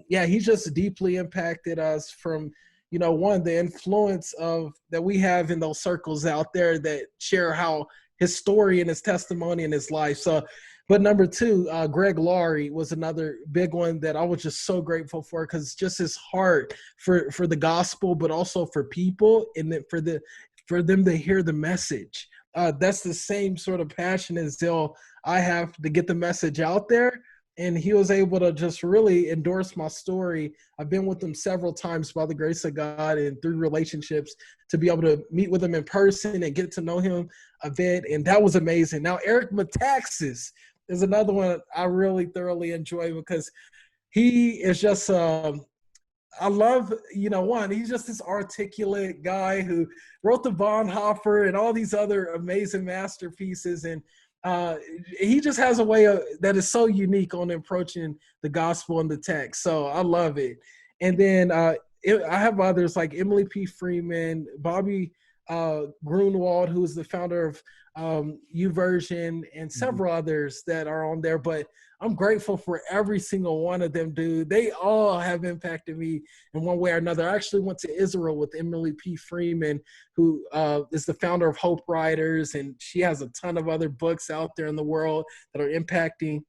he's just deeply impacted us from, one, the influence that we have in those circles out there that share how his story and his testimony and his life. So, but number two, Greg Laurie was another big one that I was just so grateful for, because just his heart for the gospel, but also for people, and then for them to hear the message. That's the same sort of passion and zeal I have to get the message out there. And he was able to just really endorse my story. I've been with him several times by the grace of God and through relationships to be able to meet with him in person and get to know him a bit. And that was amazing. Now, Eric Metaxas is another one I really thoroughly enjoy, because he is just, I love, one, he's just this articulate guy who wrote the Bonhoeffer and all these other amazing masterpieces. And he just has a way that is so unique on approaching the gospel and the text. So I love it. And then I have others like Emily P. Freeman, Bobby Grunwald, who is the founder of YouVersion, and several others that are on there. But I'm grateful for every single one of them, dude. They all have impacted me in one way or another. I actually went to Israel with Emily P. Freeman, who is the founder of Hope Writers, and she has a ton of other books out there in the world that are impacting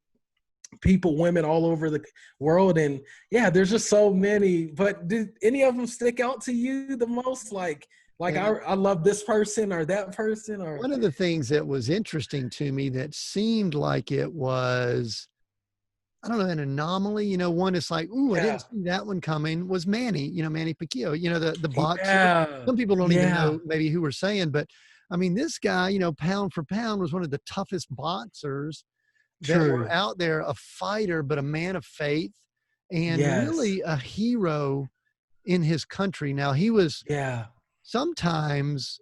people, women all over the world. And yeah, there's just so many. But did any of them stick out to you the most? Like I love this person or that person? Or one of the things that was interesting to me that seemed like it was, I don't know, an anomaly, one is like, ooh, I didn't see that one coming, was Manny, Manny Pacquiao, the boxer. Some people don't even know maybe who we're saying, but I mean, this guy, pound for pound was one of the toughest boxers that were out there, a fighter, but a man of faith and really a hero in his country. Now he was sometimes,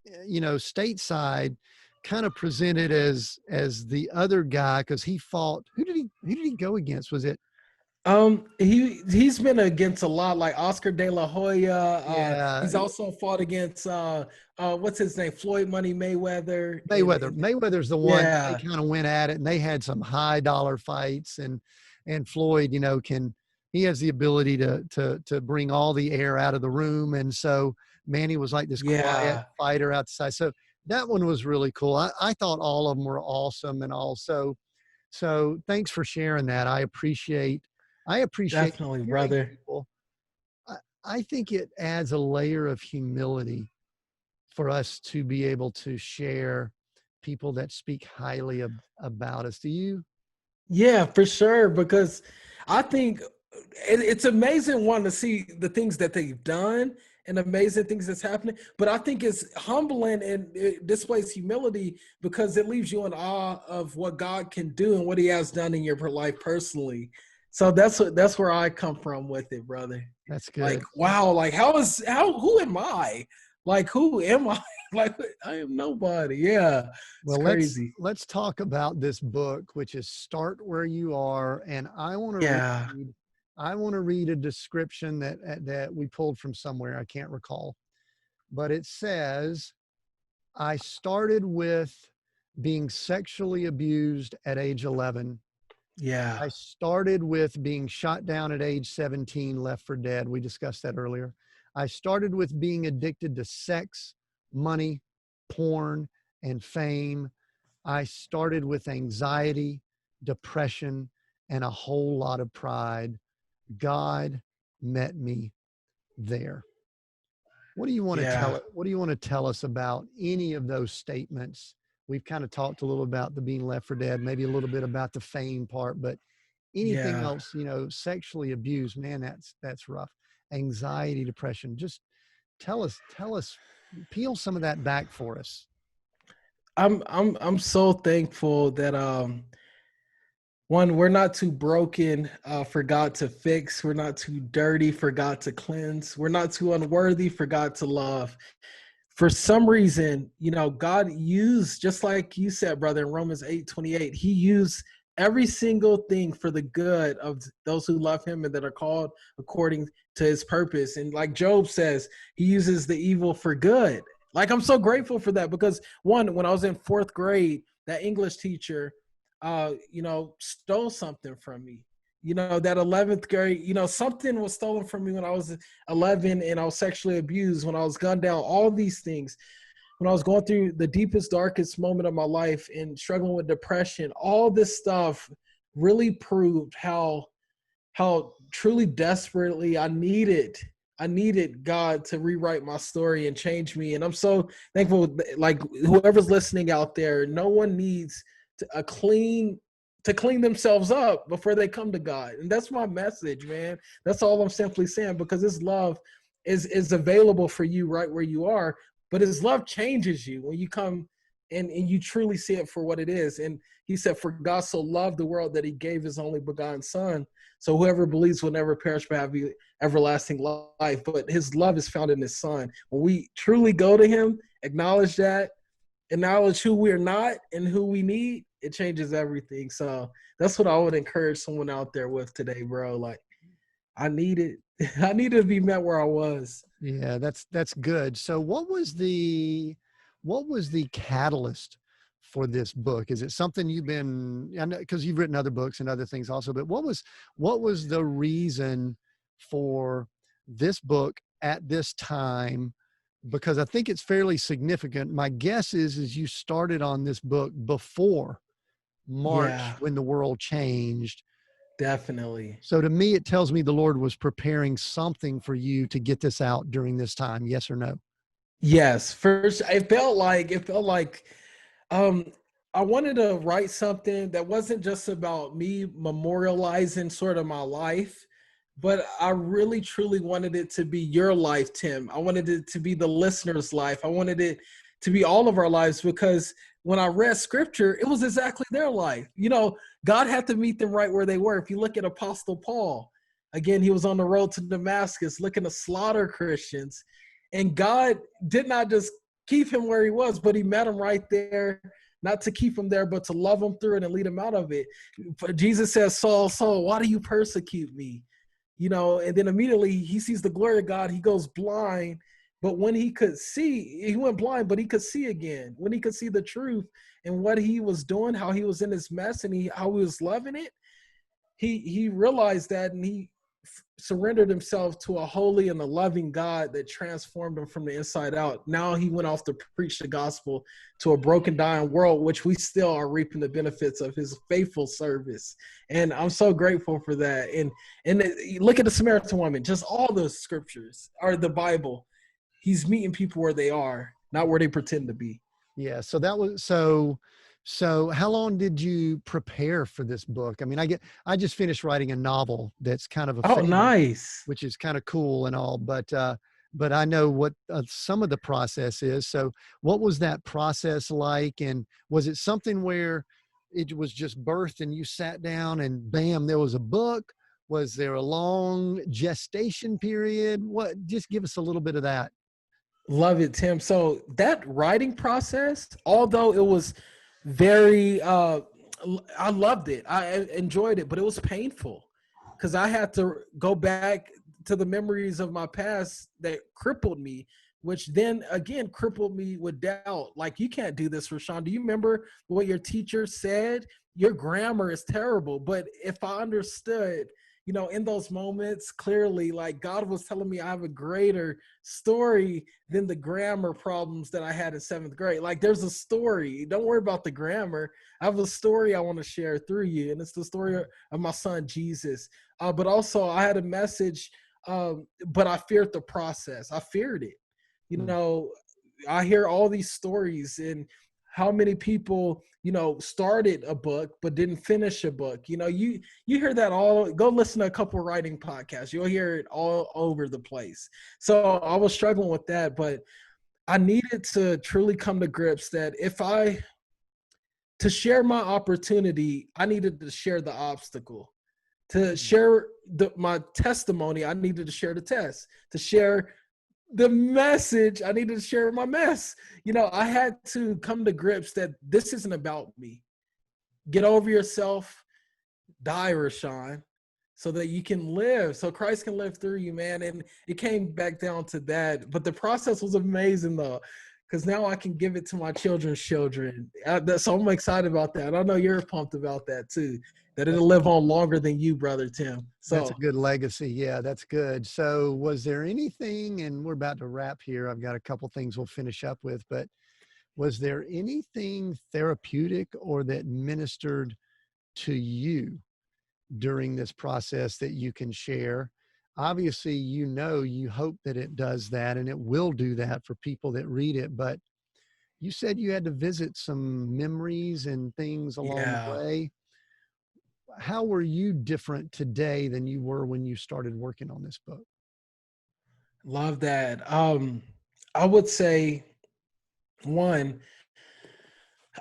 stateside kind of presented as the other guy, because he fought, who did he go against? Was it he's been against a lot, like Oscar De La Hoya. He's also fought against what's his name, Floyd Money Mayweather. Mayweather's the one. They kind of went at it, and they had some high dollar fights, and Floyd, he has the ability to bring all the air out of the room, and so Manny was like this quiet fighter outside. So that one was really cool. I thought all of them were awesome, and also, so thanks for sharing that. I appreciate Definitely, brother. People. I think it adds a layer of humility for us to be able to share people that speak highly about us. Do you? Yeah, for sure. Because I think it's amazing, one, to see the things that they've done and amazing things that's happening. But I think it's humbling and it displays humility because it leaves you in awe of what God can do and what he has done in your life personally. So that's where I come from with it, brother. That's good. Like, wow, like who am I? Like, who am I? Like, I am nobody. Yeah. It's crazy. Let's talk about this book, which is Start Where You Are. And I want to read a description that we pulled from somewhere. I can't recall, but it says, I started with being sexually abused at age 11. Yeah. I started with being shot down at age 17, left for dead. We discussed that earlier. I started with being addicted to sex, money, porn, and fame. I started with anxiety, depression, and a whole lot of pride. God met me there. What do you want to tell us about any of those statements? We've kind of talked a little about the being left for dead, maybe a little bit about the fame part, but anything else, sexually abused, man, that's rough. Anxiety, depression, just tell us, peel some of that back for us. I'm so thankful that one, we're not too broken for God to fix. We're not too dirty for God to cleanse. We're not too unworthy for God to love. For some reason, God used, just like you said, brother, in Romans 8:28, he used every single thing for the good of those who love him and that are called according to his purpose. And like Job says, he uses the evil for good. Like, I'm so grateful for that because, one, when I was in 4th grade, that English teacher, stole something from me. That 11th grade, something was stolen from me when I was 11 and I was sexually abused, when I was gunned down, all these things. When I was going through the deepest, darkest moment of my life and struggling with depression, all this stuff really proved how truly desperately I needed God to rewrite my story and change me. And I'm so thankful, like whoever's listening out there, no one needs to clean themselves up before they come to God. And that's my message, man. That's all I'm simply saying, because his love is available for you right where you are, but his love changes you when you come and you truly see it for what it is. And he said, for God so loved the world that he gave his only begotten son. So whoever believes will never perish but have everlasting life. But his love is found in his son. When we truly go to him, acknowledge who we're not and who we need, it changes everything. So that's what I would encourage someone out there with today, bro. Like, I needed to be met where I was. Yeah, that's good. So what was the catalyst for this book? Is it something you've been, I know because you've written other books and other things also, but what was the reason for this book at this time? Because I think it's fairly significant. My guess is you started on this book before March Yeah, when the world changed. definitely. So to me, it tells me the Lord was preparing something for you to get this out during this time. Yes or no? Yes, first it felt like um I wanted to write something that wasn't just about me memorializing sort of my life, but I really truly wanted it to be your life, Tim. I wanted it to be the listener's life. I wanted it to be all of our lives because when I read scripture, it was exactly their life. God had to meet them right where they were. If you look at Apostle Paul, again, he was on the road to Damascus looking to slaughter Christians. And God did not just keep him where he was, but he met him right there, not to keep him there, but to love him through it and lead him out of it. Jesus says, Saul, Saul, why do you persecute me? And then immediately he sees the glory of God. He goes blind. But when he could see, he went blind, but he could see again. When he could see the truth and what he was doing, how he was in his mess and how he was loving it, he realized that, and he surrendered himself to a holy and a loving God that transformed him from the inside out. Now he went off to preach the gospel to a broken, dying world, which we still are reaping the benefits of his faithful service. And I'm so grateful for that. And look at the Samaritan woman, just all the scriptures or the Bible. He's meeting people where they are, not where they pretend to be. Yeah. So how long did you prepare for this book? I mean, I just finished writing a novel that's kind of a Oh, fable, nice. which is kind of cool and all, but I know what some of the process is. So what was that process like? And was it something where it was just birthed and you sat down and bam, there was a book? Was there a long gestation period? Just give us a little bit of that. Love it, Tim. So that writing process, although it was very, I loved it. I enjoyed it, but it was painful because I had to go back to the memories of my past that crippled me, which then again crippled me with doubt. Like, you can't do this, Rashawn. Do you remember what your teacher said? Your grammar is terrible. But if I understood, in those moments, clearly, like, God was telling me I have a greater story than the grammar problems that I had in seventh grade. Like, there's a story. Don't worry about the grammar. I have a story I want to share through you, and it's the story of my son, Jesus. But also, I had a message, but I feared the process. I feared it. Mm. I hear all these stories and how many people, started a book but didn't finish a book. You hear that all. Go listen to a couple of writing podcasts. You'll hear it all over the place. So I was struggling with that, but I needed to truly come to grips that to share my opportunity, I needed to share the obstacle. To share my testimony, I needed to share the test. To share the message, I needed to share my mess. I had to come to grips that this isn't about me. Get over yourself, die, Rashawn, so that you can live, so Christ can live through you, man. And it came back down to that. But the process was amazing, though, because now I can give it to my children's children. So I'm excited about that. I know you're pumped about that, too, that it'll live on longer than you, Brother Tim. That's a So good legacy. Yeah, that's good. So was there anything, and we're about to wrap here. I've got a couple things we'll finish up with, but was there anything therapeutic or that ministered to you during this process that you can share? Obviously, you hope that it does that and it will do that for people that read it, but you said you had to visit some memories and things along the yeah, way. How were you different today than you were when you started working on this book? love that. I would say, one,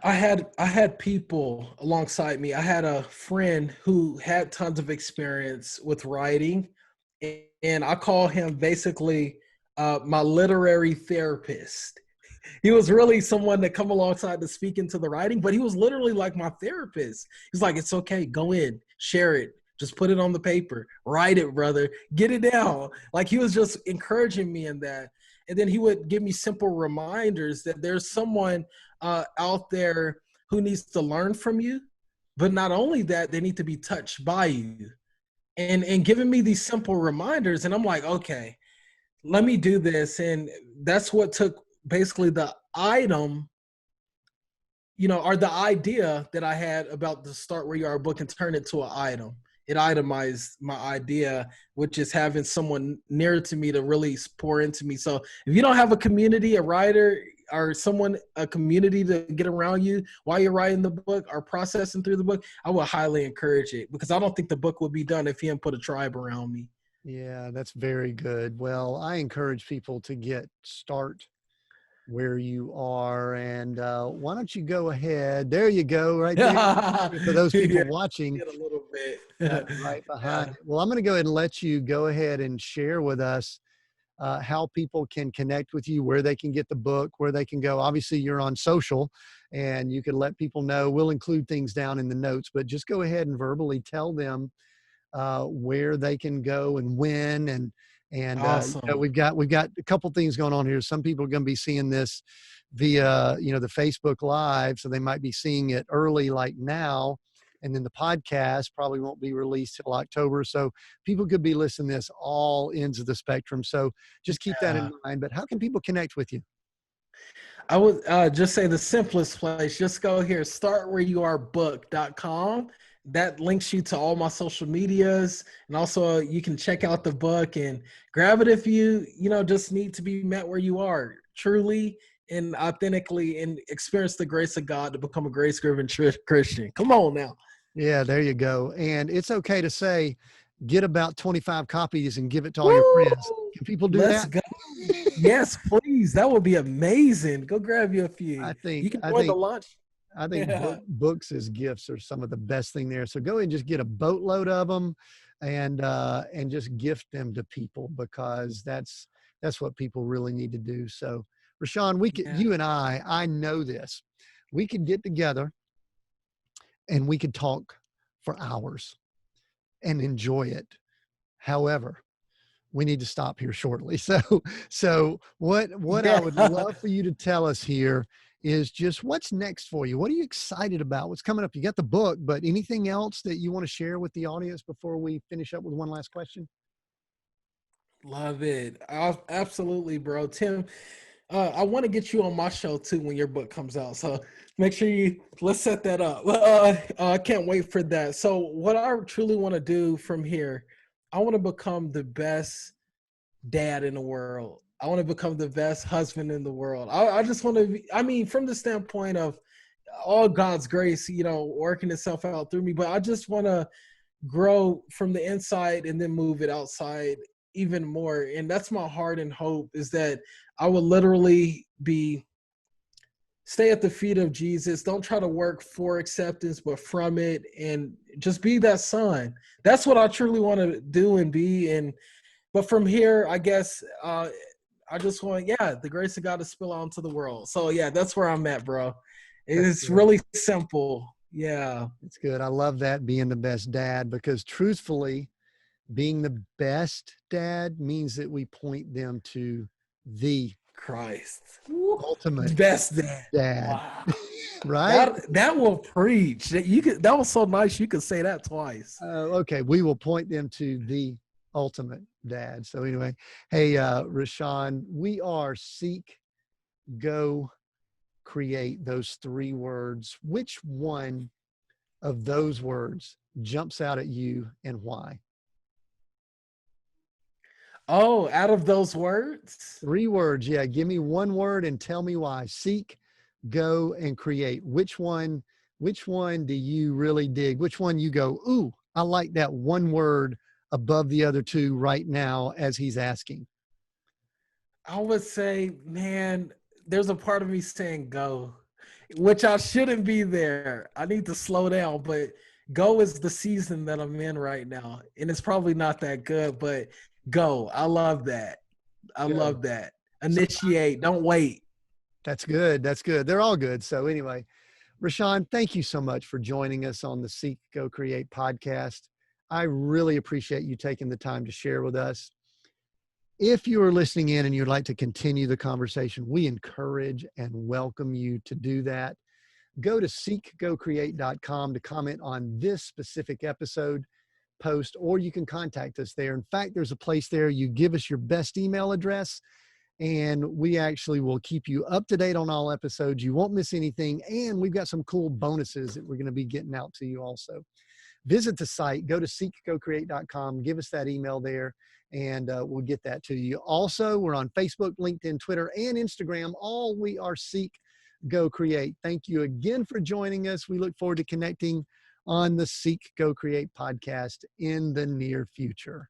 I had people alongside me. I had a friend who had tons of experience with writing, and I call him basically my literary therapist. He was really someone that come alongside to speak into the writing, but he was literally like my therapist. He's like, it's okay, go in, share it, Just put it on the paper. Write it, brother. Get it down. Like he was just encouraging me in that. And then he would give me simple reminders that there's someone out there who needs to learn from you. But not only that, they need to be touched by you. And giving me these simple reminders. And I'm like, okay, let me do this. And that's what took basically the item, or the idea that I had about the Start Where You Are book and turn it to an item. It itemized my idea, which is having someone near to me to really pour into me. So if you don't have a community, a writer, or a community to get around you while you're writing the book or processing through the book, I would highly encourage it, because I don't think the book would be done if you didn't put a tribe around me. Yeah, that's very good. Well, I encourage people to start where you are. And why don't you go ahead? There you go, right there. For those people watching, a little bit. right behind it. Well, I'm going to go ahead and let you go ahead and share with us how people can connect with you, where they can get the book, where they can go. Obviously, you're on social, and you can let people know. We'll include things down in the notes, but just go ahead and verbally tell them where they can go and when. And Awesome. we've got a couple things going on here. Some people are going to be seeing this via the Facebook Live, so they might be seeing it early, like now, and then the podcast probably won't be released till October. So people could be listening to this all ends of the spectrum. So just keep that in mind. But how can people connect with you? I would just say the simplest place. Just go here, startwhereyouarebook.com. That links you to all my social medias, and also you can check out the book and grab it if you just need to be met where you are, truly and authentically, and experience the grace of God to become a grace-driven Christian. Come on now. Yeah, there you go. And it's okay to say, get about 25 copies and give it to all your friends. Can people do that? Go. Yes, please. That would be amazing. Go grab you a few. I think you can join the lunch. I think books as gifts are some of the best thing there. So go ahead and just get a boatload of them and just gift them to people, because that's what people really need to do. So Rashawn, you and I know this, we could get together and we could talk for hours and enjoy it. However, we need to stop here shortly. So what I would love for you to tell us here is just what's next for you. What are you excited about? What's coming up? You got the book, but anything else that you want to share with the audience before we finish up with one last question? Love it. Absolutely, bro. Tim, I want to get you on my show too when your book comes out. So make sure let's set that up. I can't wait for that. So what I truly want to do from here, I want to become the best dad in the world. I want to become the best husband in the world. I just want to be, from the standpoint of all God's grace, working itself out through me, but I just want to grow from the inside and then move it outside even more. And that's my heart and hope, is that I will literally stay at the feet of Jesus. Don't try to work for acceptance, but from it, and just be that son. That's what I truly want to do and be. But from here, I guess, I just want, the grace of God to spill out into the world. So that's where I'm at, bro. It's really simple. Yeah. It's good. I love that, being the best dad, because truthfully, being the best dad means that we point them to the Christ, ultimate best dad. Wow. Right? That will preach. That was so nice. You could say that twice. Okay. We will point them to the ultimate dad. So anyway, hey, Rashawn, we are seek, go, create, those three words. Which one of those words jumps out at you, and why? Oh, out of those words? 3 words. Yeah. Give me one word and tell me why. Seek, go, and create. Which one do you really dig? Which one you go, ooh, I like that one word above the other 2 right now as he's asking? I would say, man, there's a part of me saying go, which I shouldn't be there. I need to slow down, but go is the season that I'm in right now. And it's probably not that good, but go. I love that. I love that. Initiate. Don't wait. That's good. That's good. They're all good. So anyway, Rashawn, thank you so much for joining us on the Seek, Go, Create podcast. I really appreciate you taking the time to share with us. If you are listening in and you'd like to continue the conversation, we encourage and welcome you to do that. Go to seekgocreate.com to comment on this specific episode post, or you can contact us there. In fact, there's a place there. You give us your best email address, and we actually will keep you up to date on all episodes. You won't miss anything, and we've got some cool bonuses that we're going to be getting out to you also. Visit the site, go to seekgocreate.com, give us that email there, and we'll get that to you. Also, we're on Facebook, LinkedIn, Twitter, and Instagram. All we are Seek, Go, Create. Thank you again for joining us. We look forward to connecting on the Seek, Go, Create podcast in the near future.